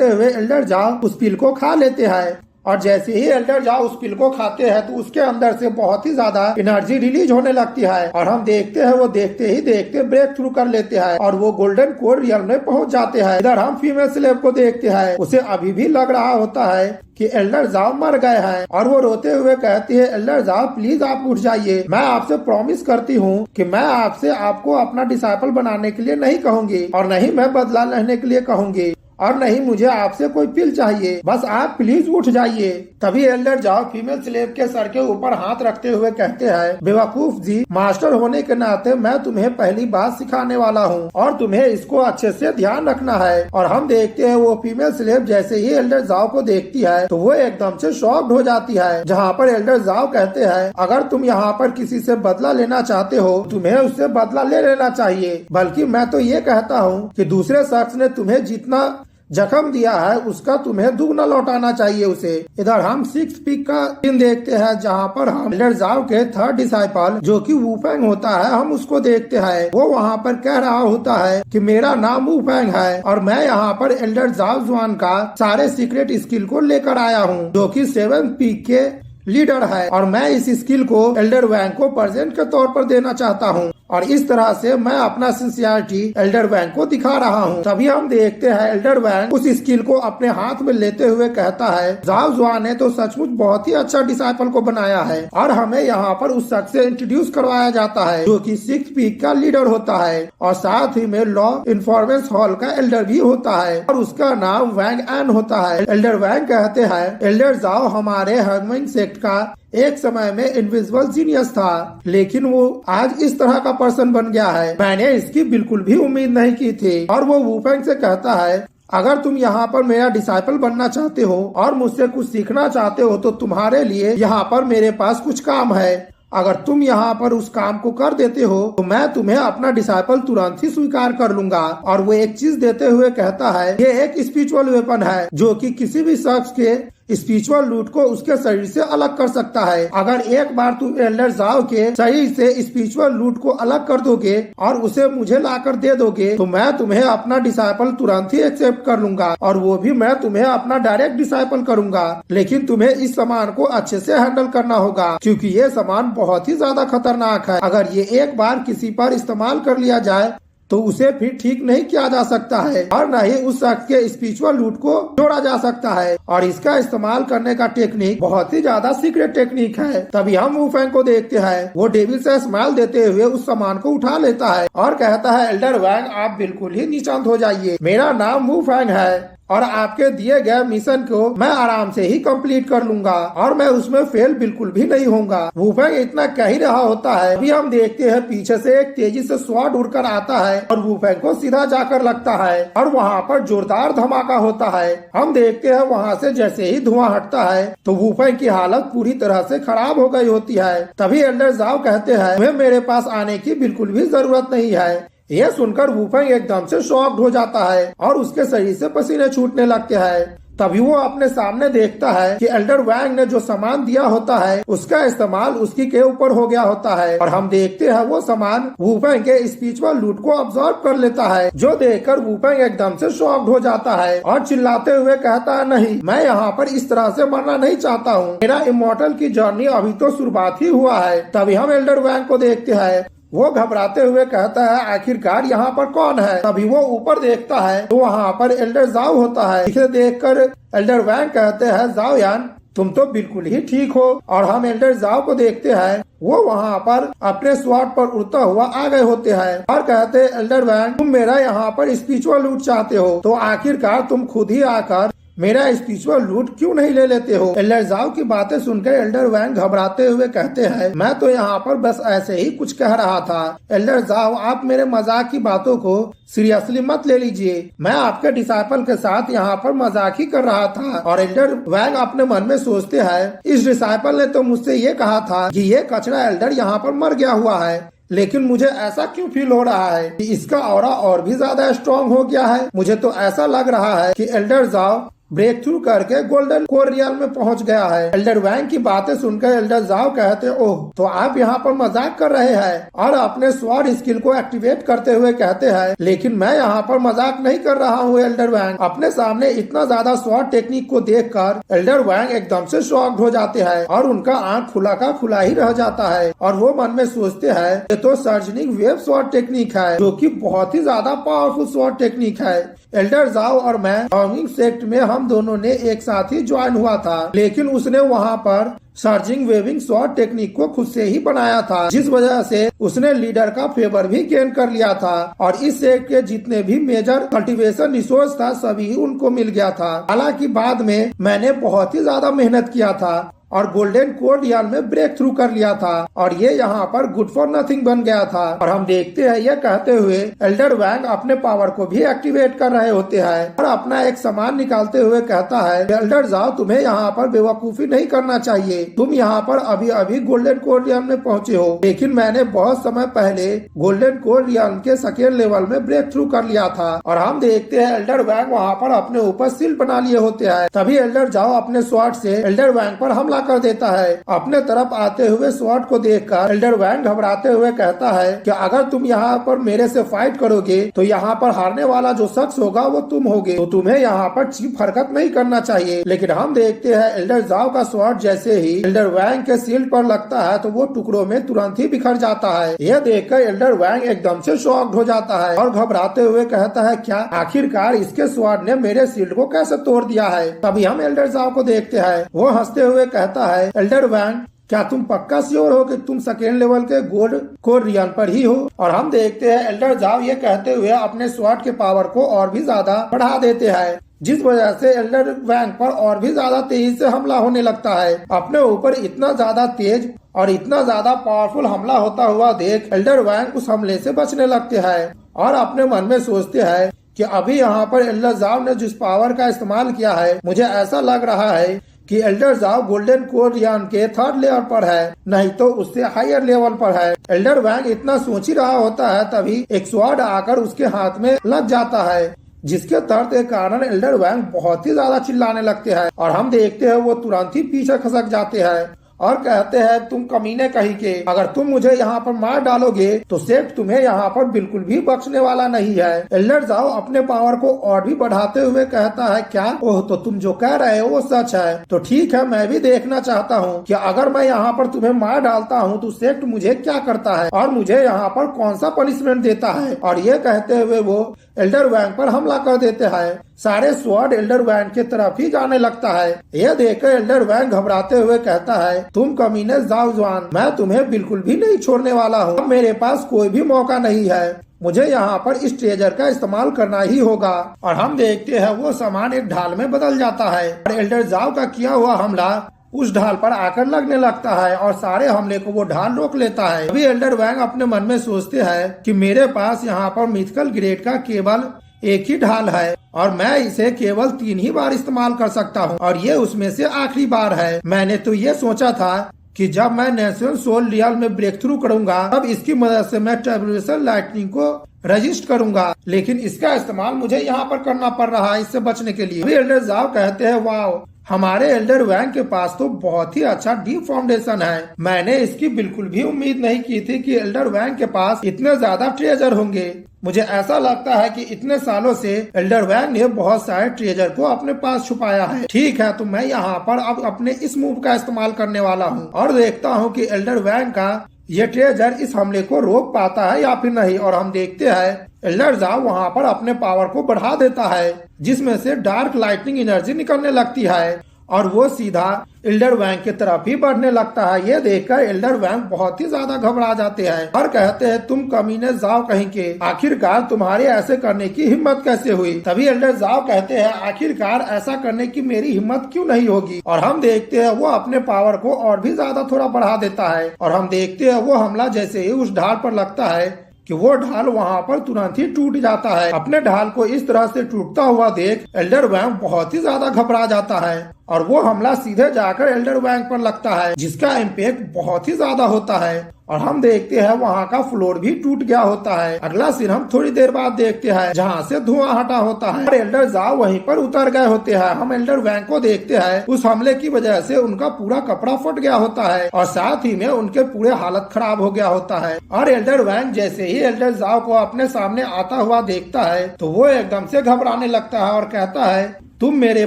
Speaker 2: हुए एल्डर जाओ उस पिल को खा लेते हैं। और जैसे ही एल्डर जाओ उस पिल को खाते हैं तो उसके अंदर से बहुत ही ज्यादा एनर्जी रिलीज होने लगती है और हम देखते हैं वो देखते ही देखते ब्रेक थ्रू कर लेते हैं और वो गोल्डन कोर रियल में पहुंच जाते हैं। इधर हम फीमेल स्लेव को देखते हैं, उसे अभी भी लग रहा होता है कि एल्डर जाओ मर गए हैं और वो रोते हुए कहती है, एल्डर जाओ प्लीज आप उठ जाइए, मैं आपसे प्रॉमिस करती हूँ कि मैं आपसे आपको अपना डिसाइपल बनाने के लिए नहीं कहूंगी और नहीं मैं बदला लेने के लिए कहूंगी और नहीं मुझे आपसे कोई पिल चाहिए, बस आप प्लीज उठ जाइए। तभी एल्डर जाओ फीमेल स्लेव के सर के ऊपर हाथ रखते हुए कहते हैं, बेवकूफ जी, मास्टर होने के नाते मैं तुम्हें पहली बात सिखाने वाला हूँ और तुम्हें इसको अच्छे से ध्यान रखना है। और हम देखते हैं वो फीमेल स्लेव जैसे ही एल्डर जाओ को देखती है तो वो एकदम से शॉक्ड हो जाती है, जहाँ पर एल्डर जाओ कहते हैं, अगर तुम यहाँ पर किसी से बदला लेना चाहते हो तुम्हें उससे बदला ले लेना चाहिए, बल्कि मैं तो ये कहता हूँ कि दूसरे शख्स ने तुम्हें जितना जख्म दिया है उसका तुम्हें दुगना लौटाना चाहिए उसे। इधर हम 6 पीक का सीन देखते हैं जहाँ पर हम एल्डर जाओ के थर्ड डिसाइपल जो कि वूफेंग होता है हम उसको देखते हैं। वो वहाँ पर कह रहा होता है कि मेरा नाम वूफेंग है और मैं यहाँ पर एल्डर जाओ जुआन का सारे सीक्रेट स्किल को लेकर आया हूँ जो कि 7 पीक के लीडर है और मैं इस स्किल को एल्डर वैंग को प्रेजेंट के तौर पर देना चाहता हूँ। और इस तरह से मैं अपना सिंसियरिटी एल्डर वैंग को दिखा रहा हूँ। तभी हम देखते हैं एल्डर वैंग उस स्किल को अपने हाथ में लेते हुए कहता है, जाओ जुआ ने तो सचमुच बहुत ही अच्छा डिसाइपल को बनाया है। और हमें यहाँ पर उस शख्स से इंट्रोड्यूस करवाया जाता है जो कि 6 पीक का लीडर होता है और साथ ही में लॉ इन्फॉर्मेंस हॉल का एल्डर भी होता है और उसका नाम वैंग एन होता है। एल्डर वैंग कहते हैं, एल्डर जाओ हमारे हर्मिंग सेक्ट का एक समय में इनविजिबल जीनियस था, लेकिन वो आज इस तरह का पर्सन बन गया है। मैंने इसकी बिल्कुल भी उम्मीद नहीं की थी। और वो वूफेंग से कहता है, अगर तुम यहाँ पर मेरा डिसाइपल बनना चाहते हो और मुझसे कुछ सीखना चाहते हो तो तुम्हारे लिए यहाँ पर मेरे पास कुछ काम है। अगर तुम यहाँ पर उस काम को कर देते हो तो मैं तुम्हें अपना डिसाइपल तुरंत ही स्वीकार कर लूंगा। और वो एक चीज देते हुए कहता है, ये एक स्पिरिचुअल वेपन है जो कि किसी भी शख्स के स्पिरिचुअल लूट को उसके शरीर से अलग कर सकता है। अगर एक बार तुम एल्डर जाओ के शरीर से स्पिरिचुअल लूट को अलग कर दोगे और उसे मुझे लाकर दे दोगे तो मैं तुम्हें अपना डिसाइपल तुरंत ही एक्सेप्ट कर लूंगा और वो भी मैं तुम्हें अपना डायरेक्ट डिसाइपल करूंगा। लेकिन तुम्हें इस सामान को अच्छे से हैंडल करना होगा क्योंकि ये सामान बहुत ही ज्यादा खतरनाक है। अगर ये एक बार किसी पर इस्तेमाल कर लिया जाए तो उसे फिर ठीक नहीं किया जा सकता है और न ही उस शख्स के स्पिरिचुअल लूट को जोड़ा जा सकता है। और इसका इस्तेमाल करने का टेक्निक बहुत ही ज्यादा सीक्रेट टेक्निक है। तभी हम वूफेंग को देखते हैं, वो डेविल से स्माइल देते हुए उस सामान को उठा लेता है और कहता है, एल्डर वैंग आप बिल्कुल ही निशांत हो जाइए, मेरा नाम वूफेंग है और आपके दिए गए मिशन को मैं आराम से ही कंप्लीट कर लूंगा और मैं उसमें फेल बिल्कुल भी नहीं होऊंगा। वूफेंग इतना कह ही रहा होता है, अभी हम देखते हैं पीछे से एक तेजी से स्वॉर्ड उड़कर आता है और वूफेंग को सीधा जाकर लगता है और वहाँ पर जोरदार धमाका होता है। हम देखते हैं वहाँ से जैसे ही धुआं हटता है तो वूफेंग की हालत पूरी तरह से खराब हो गई होती है। तभी एल्डर जाओ कहते हैं, तुम्हें मेरे पास आने की बिल्कुल भी जरूरत नहीं है। यह सुनकर वूफेंग एकदम से शॉक्ड हो जाता है और उसके शरीर से पसीने छूटने लगते हैं। तभी वो अपने सामने देखता है कि एल्डर वैंग ने जो सामान दिया होता है उसका इस्तेमाल उसकी के ऊपर हो गया होता है और हम देखते हैं वो सामान वूफेंग के स्पिरिचुअल लूट को ऑब्जर्व कर लेता है, जो देखकर वूफेंग एकदम से शॉक्ड हो जाता है और चिल्लाते हुए कहता है, नहीं, मैं यहाँ पर इस तरह से मरना नहीं चाहता हूँ, मेरा इमॉर्टल की जर्नी अभी तो शुरुआत ही हुआ है। तभी हम एल्डर वैंग को देखते हैं, वो घबराते हुए कहता है, आखिरकार यहाँ पर कौन है। तभी वो ऊपर देखता है तो वहाँ पर एल्डर जाओ होता है। इसे देखकर एल्डर वैंग कहते हैं, जाओ यान तुम तो बिल्कुल ही ठीक हो। और हम एल्डर जाओ को देखते हैं, वो वहाँ पर अपने स्वॉर्ड पर उड़ता हुआ आ गए होते हैं और कहते हैं, एल्डर वैंग तुम मेरा यहाँ पर स्पिरिचुअल लूट चाहते हो तो आखिरकार तुम खुद ही आकर मेरा स्पिरिचुअल लूट क्यों नहीं ले लेते हो। एल्डर जाओ की बातें सुनकर एल्डर वैंग घबराते हुए कहते हैं, मैं तो यहाँ पर बस ऐसे ही कुछ कह रहा था। एल्डर जाओ आप मेरे मजाक की बातों को सीरियसली मत ले लीजिए, मैं आपके डिसाइपल के साथ यहाँ पर मजाक ही कर रहा था। और एल्डर वैंग अपने मन में सोचते हैं, इस डिसाइपल ने तो मुझसे ये कहा था कि ये कचरा एल्डर यहाँ पर मर गया हुआ है, लेकिन मुझे ऐसा क्यों फील हो रहा है कि इसका ऑरा और भी ज्यादा स्ट्रॉन्ग हो गया है। मुझे तो ऐसा लग रहा है कि एल्डर जाओ ब्रेक थ्रू करके गोल्डन कोर रियल में पहुंच गया है। एल्डर वैंग की बातें सुनकर एल्डर जाओ कहते, ओह तो आप यहाँ पर मजाक कर रहे हैं और अपने स्वॉर्ड स्किल को एक्टिवेट करते हुए कहते हैं, लेकिन मैं यहाँ पर मजाक नहीं कर रहा हूँ एल्डर वैंग। अपने सामने इतना ज्यादा स्वॉर्ड टेक्निक को देखकर एल्डर वैंग एकदम से शॉक्ड हो जाते हैं और उनका आंख खुला का खुला ही रह जाता है और वो मन में सोचते हैं, ये तो सर्जनिंग वेव स्वॉर्ड टेक्निक है जो कि बहुत ही ज्यादा पावरफुल स्वॉर्ड टेक्निक है। एल्डर जाओ और मैं हर्मिंग सेक्ट में हम दोनों ने एक साथ ही ज्वाइन हुआ था, लेकिन उसने वहाँ पर सर्जिंग वेविंग स्वॉर्ड टेक्निक को खुद से ही बनाया था, जिस वजह से उसने लीडर का फेवर भी गेन कर लिया था और इस सेक्ट के जितने भी मेजर कल्टीवेशन रिसोर्स था सभी उनको मिल गया था। हालांकि बाद में मैंने बहुत ही ज्यादा मेहनत किया था और गोल्डन कोर रियल में ब्रेक थ्रू कर लिया था और ये यहाँ पर गुड फॉर नथिंग बन गया था। और हम देखते हैं ये कहते हुए एल्डर वैंग अपने पावर को भी एक्टिवेट कर रहे होते हैं और अपना एक सामान निकालते हुए कहता है, एल्डर जाओ तुम्हें यहाँ पर बेवकूफी नहीं करना चाहिए, तुम यहाँ पर अभी अभी गोल्डन कोर रियल में पहुँचे हो, लेकिन मैंने बहुत समय पहले गोल्डन कोर रियल के सेकेंड लेवल में ब्रेक थ्रू कर लिया था। और हम देखते हैं एल्डर वैंग वहाँ पर अपने ऊपर सील बना लिए होते हैं। तभी एल्डर जाओ अपने स्वॉर्ड से एल्डर वैंग पर हमला कर देता है। अपने तरफ आते हुए स्वॉर्ड को देखकर एल्डर वैंग घबराते हुए कहता है कि अगर तुम यहाँ पर मेरे से फाइट करोगे तो यहाँ पर हारने वाला जो शख्स होगा वो तुम होगे, तो तुम्हें यहाँ पर चीप हरकत नहीं करना चाहिए। लेकिन हम देखते हैं एल्डर जाओ का स्वॉर्ड जैसे ही एल्डर वैंग के शील्ड पर लगता है तो वो टुकड़ों में तुरंत ही बिखर जाता है। यह देखकर एल्डर वैंग एकदम से शॉक्ड हो जाता है और घबराते हुए कहता है, क्या आखिरकार इसके स्वॉर्ड ने मेरे शील्ड को कैसे तोड़ दिया है। तभी हम एल्डर जाओ को देखते हैं, वो हंसते हुए कहता है, एल्डर वैंग क्या तुम पक्का श्योर हो कि तुम सेकेंड लेवल के गोल्ड कोरियन पर ही हो। और हम देखते हैं एल्डर जाओ ये कहते हुए अपने स्वॉर्ड के पावर को और भी ज्यादा बढ़ा देते हैं, जिस वजह से एल्डर वैंग पर और भी ज्यादा तेजी से हमला होने लगता है। अपने ऊपर इतना ज्यादा तेज और इतना ज्यादा पावरफुल हमला होता हुआ देख एल्डर वैंग उस हमले से बचने लगते हैं और अपने मन में सोचते हैं कि अभी यहाँ पर एल्डर जाओ ने जिस पावर का इस्तेमाल किया है, मुझे ऐसा लग रहा है कि एल्डर जाओ गोल्डन कोरियन के 3rd लेवल पर है, नहीं तो उससे हायर लेवल पर है। एल्डर वैंग इतना सोच ही रहा होता है तभी एक स्वॉर्ड आकर उसके हाथ में लग जाता है, जिसके दर्द के कारण एल्डर वैंग बहुत ही ज्यादा चिल्लाने लगते हैं और हम देखते हैं वो तुरंत ही पीछे खसक जाते हैं और कहते हैं, तुम कमीने कहीं के, अगर तुम मुझे यहाँ पर मार डालोगे तो सेठ तुम्हें यहाँ पर बिल्कुल भी बख्शने वाला नहीं है। एल्डर जाओ अपने पावर को और भी बढ़ाते हुए कहता है, क्या ओह, तो तुम जो कह रहे हो वो सच है, तो ठीक है, मैं भी देखना चाहता हूँ कि अगर मैं यहाँ पर तुम्हें मार डालता हूँ तो सेठ मुझे क्या करता है और मुझे यहाँ पर कौन सा पनिशमेंट देता है। और ये कहते हुए वो एल्डर वैंग पर हमला कर देते हैं। सारे स्वॉर्ड एल्डर वैंग की तरफ ही जाने लगता है। यह देखकर एल्डर वैंग घबराते हुए कहता है, तुम कमीने जाओ जवान, मैं तुम्हें बिल्कुल भी नहीं छोड़ने वाला हूँ। मेरे पास कोई भी मौका नहीं है, मुझे यहाँ पर इस ट्रेजर का इस्तेमाल करना ही होगा। और हम देखते हैं वो सामान एक ढाल में बदल जाता है और एल्डर जाओ का किया हुआ हमला उस ढाल पर आकर लगने लगता है और सारे हमले को वो ढाल रोक लेता है। अभी एल्डर वैंग अपने मन में सोचते हैं कि मेरे पास यहाँ पर मिथिकल ग्रेड का केवल एक ही ढाल है और मैं इसे केवल 3 ही बार इस्तेमाल कर सकता हूँ और ये उसमें से आखिरी बार है। मैंने तो ये सोचा था कि जब मैं नेशनल सोल रियल में ब्रेक थ्रू करूंगा तब इसकी मदद से मैं टर्बुलेशन लाइटनिंग को रजिस्ट करूंगा, लेकिन इसका इस्तेमाल मुझे यहाँ पर करना पड़ रहा है इससे बचने के लिए। अभी एल्डर जाओ कहते हैं, वाह, हमारे एल्डर वैंग के पास तो बहुत ही अच्छा डीप फाउंडेशन है। मैंने इसकी बिल्कुल भी उम्मीद नहीं की थी कि एल्डर वैंग के पास इतने ज्यादा ट्रेजर होंगे। मुझे ऐसा लगता है कि इतने सालों से एल्डर वैंग ने बहुत सारे ट्रेजर को अपने पास छुपाया है। ठीक है, तो मैं यहाँ पर अब अपने इस मूव का इस्तेमाल करने वाला हूँ और देखता हूँ कि एल्डर वैंग का ये ट्रेजर इस हमले को रोक पाता है या फिर नहीं। और हम देखते हैं एल्डर जाओ वहाँ पर अपने पावर को बढ़ा देता है, जिसमें से डार्क लाइटनिंग एनर्जी निकलने लगती है और वो सीधा एल्डर वैंग की तरफ ही बढ़ने लगता है। ये देखकर एल्डर वैंग बहुत ही ज्यादा घबरा जाते हैं और कहते हैं, तुम कमीने जाओ कहीं के, आखिरकार तुम्हारे ऐसे करने की हिम्मत कैसे हुई। तभी एल्डर जाओ कहते हैं, आखिरकार ऐसा करने की मेरी हिम्मत क्यों नहीं होगी। और हम देखते हैं वो अपने पावर को और भी ज्यादा थोड़ा बढ़ा देता है और हम देखते हैं वो हमला जैसे ही उस ढाल पर लगता है कि वो ढाल वहाँ पर तुरंत ही टूट जाता है। अपने ढाल को इस तरह से टूटता हुआ देख एल्डर वैंग बहुत ही ज्यादा घबरा जाता है और वो हमला सीधे जाकर एल्डर वैंग पर लगता है, जिसका इम्पैक्ट बहुत ही ज्यादा होता है और हम देखते हैं वहाँ का फ्लोर भी टूट गया होता है। अगला सीन हम थोड़ी देर बाद देखते हैं जहाँ से धुआं हटा होता है और एल्डर जाओ वहीं पर उतर गए होते हैं। हम एल्डर वैंग को देखते हैं, उस हमले की वजह से उनका पूरा कपड़ा फट गया होता है और साथ ही में उनके पूरे हालत खराब हो गया होता है। और एल्डर वैंग जैसे ही एल्डर जाओ को अपने सामने आता हुआ देखता है तो वो एकदम से घबराने लगता है और कहता है, तुम मेरे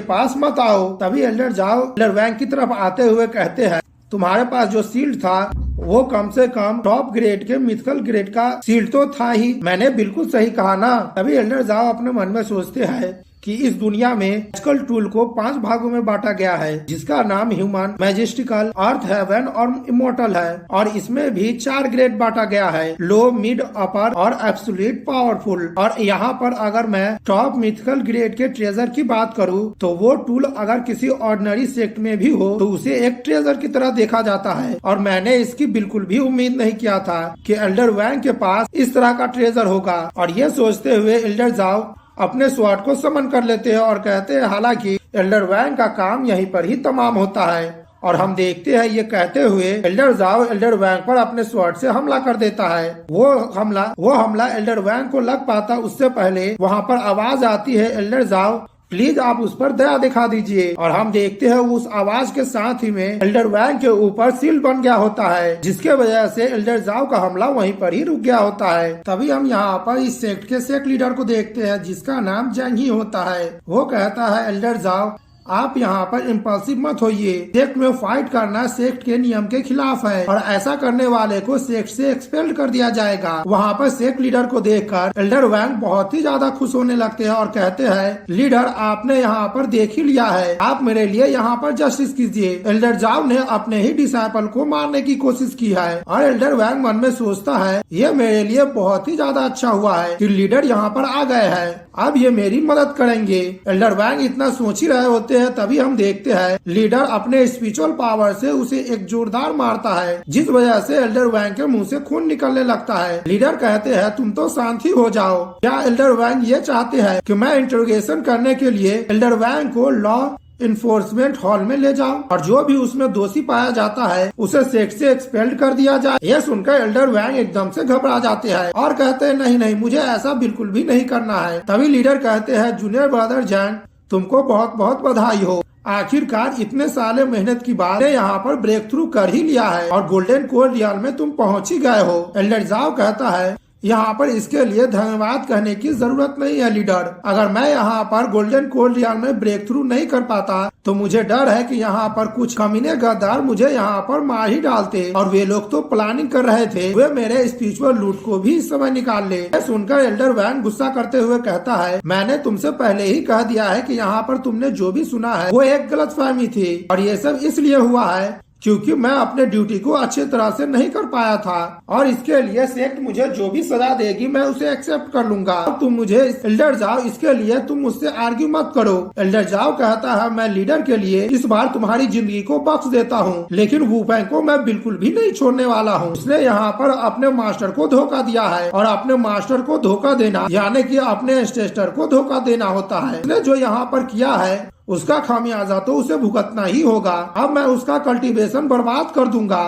Speaker 2: पास मत आओ। तभी एल्डर जाओ एल्डर वैंग की तरफ आते हुए कहते हैं, तुम्हारे पास जो शील्ड था वो कम से कम टॉप ग्रेड के मिथिकल ग्रेड का शील्ड तो था ही। मैंने बिल्कुल सही कहा ना। तभी एल्डर जाओ अपने मन में सोचते हैं कि इस दुनिया में मैजिकल टूल को 5 भागों में बांटा गया है, जिसका नाम ह्यूमन, मैजेस्टिकल, अर्थ, हेवन और इमोर्टल है और इसमें भी 4 ग्रेड बांटा गया है, लो, मिड, अपर और एब्सोल्यूट पावरफुल। और यहाँ पर अगर मैं टॉप मिथिकल ग्रेड के ट्रेजर की बात करूँ तो वो टूल अगर किसी ऑर्डिनरी सेक्ट में भी हो तो उसे एक ट्रेजर की तरह देखा जाता है और मैंने इसकी बिल्कुल भी उम्मीद नहीं किया था कि एल्डर वैंग के पास इस तरह का ट्रेजर होगा। और ये सोचते हुए एल्डर जाओ अपने स्वॉर्ड को समन कर लेते हैं और कहते हैं, हालांकि एल्डर वैंग का काम यहीं पर ही तमाम होता है। और हम देखते हैं ये कहते हुए एल्डर जाओ एल्डर वैंग पर अपने स्वॉर्ड से हमला कर देता है। वो हमला एल्डर वैंग को लग पाता उससे पहले वहाँ पर आवाज आती है, एल्डर जाओ प्लीज आप उस पर दया दिखा दीजिए। और हम देखते हैं उस आवाज के साथ ही में एल्डर वैंग के ऊपर सील बन गया होता है, जिसके वजह से एल्डर जाओ का हमला वहीं पर ही रुक गया होता है। तभी हम यहाँ पर इस सेक्ट के सेक्ट लीडर को देखते हैं, जिसका नाम जंग ही होता है। वो कहता है एल्डर जाओ आप यहाँ पर इम्पल्सिव मत होइए। सेक्ट में फाइट करना सेक्ट के नियम के खिलाफ है और ऐसा करने वाले को सेक्ट से एक्सपेल कर दिया जाएगा। वहाँ पर सेक्ट लीडर को देखकर एल्डर वैंग बहुत ही ज्यादा खुश होने लगते हैं और कहते हैं लीडर आपने यहाँ पर देख ही लिया है, आप मेरे लिए यहाँ पर जस्टिस कीजिए। एल्डर जाओ ने अपने ही डिसाइपल को मारने की कोशिश की है और एल्डर वैंग मन में सोचता है ये मेरे लिए बहुत ही ज्यादा अच्छा हुआ है कि लीडर यहाँ पर आ गए हैं, अब ये मेरी मदद करेंगे। एल्डर वैंग इतना सोच ही रहे होते हैं, तभी हम देखते हैं लीडर अपने स्पिरिचुअल पावर से उसे एक जोरदार मारता है, जिस वजह से एल्डर वैंग के मुंह से खून निकलने लगता है। लीडर कहते हैं तुम तो शांति हो जाओ। क्या एल्डर वैंग ये चाहते हैं कि मैं इंटरोगेशन करने के लिए एल्डर वैंग को लॉ इन्फोर्समेंट हॉल में ले जाओ और जो भी उसमें दोषी पाया जाता है उसे सेक्ट से एक्सपेल्ड कर दिया जाए? यह सुनकर एल्डर वैंग एकदम से घबरा जाते हैं और कहते हैं नहीं नहीं, मुझे ऐसा बिल्कुल भी नहीं करना है। तभी लीडर कहते हैं जूनियर ब्रदर जैन तुमको बहुत बहुत बधाई हो, आखिरकार इतने साले मेहनत की बाद यहाँ पर ब्रेक थ्रू कर ही लिया है और गोल्डन कोर रियल में तुम पहुँच ही गए हो। एल्डर जाओ कहता है यहाँ पर इसके लिए धन्यवाद कहने की जरूरत नहीं है लीडर, अगर मैं यहाँ पर गोल्डन कोर रियल में ब्रेक थ्रू नहीं कर पाता तो मुझे डर है कि यहाँ पर कुछ कमीने गद्दार मुझे यहाँ पर मार ही डालते और वे लोग तो प्लानिंग कर रहे थे वे मेरे स्पिरिचुअल लूट को भी इस समय निकाल ले। सुनकर एल्डर वैंग गुस्सा करते हुए कहता है मैंने तुमसे पहले ही कह दिया है कि यहाँ पर तुमने जो भी सुना है वो एक गलतफहमी थी और ये सब इसलिए हुआ है क्योंकि मैं अपने ड्यूटी को अच्छी तरह से नहीं कर पाया था और इसके लिए सेक्ट मुझे जो भी सजा देगी मैं उसे एक्सेप्ट कर लूंगा। तुम मुझे एल्डर जाओ इसके लिए तुम मुझसे आर्ग्यू मत करो। एल्डर जाओ कहता है मैं लीडर के लिए इस बार तुम्हारी जिंदगी को बख्श देता हूँ, लेकिन वू फैंग को मैं बिल्कुल भी नहीं छोड़ने वाला हूँ। उसने यहाँ पर अपने मास्टर को धोखा दिया है और अपने मास्टर को धोखा देना यानी कि अपने एंसेस्टर को धोखा देना होता है। उसने जो यहाँ पर किया है उसका खामियाजा तो उसे भुगतना ही होगा। अब मैं उसका कल्टीवेशन बर्बाद कर दूंगा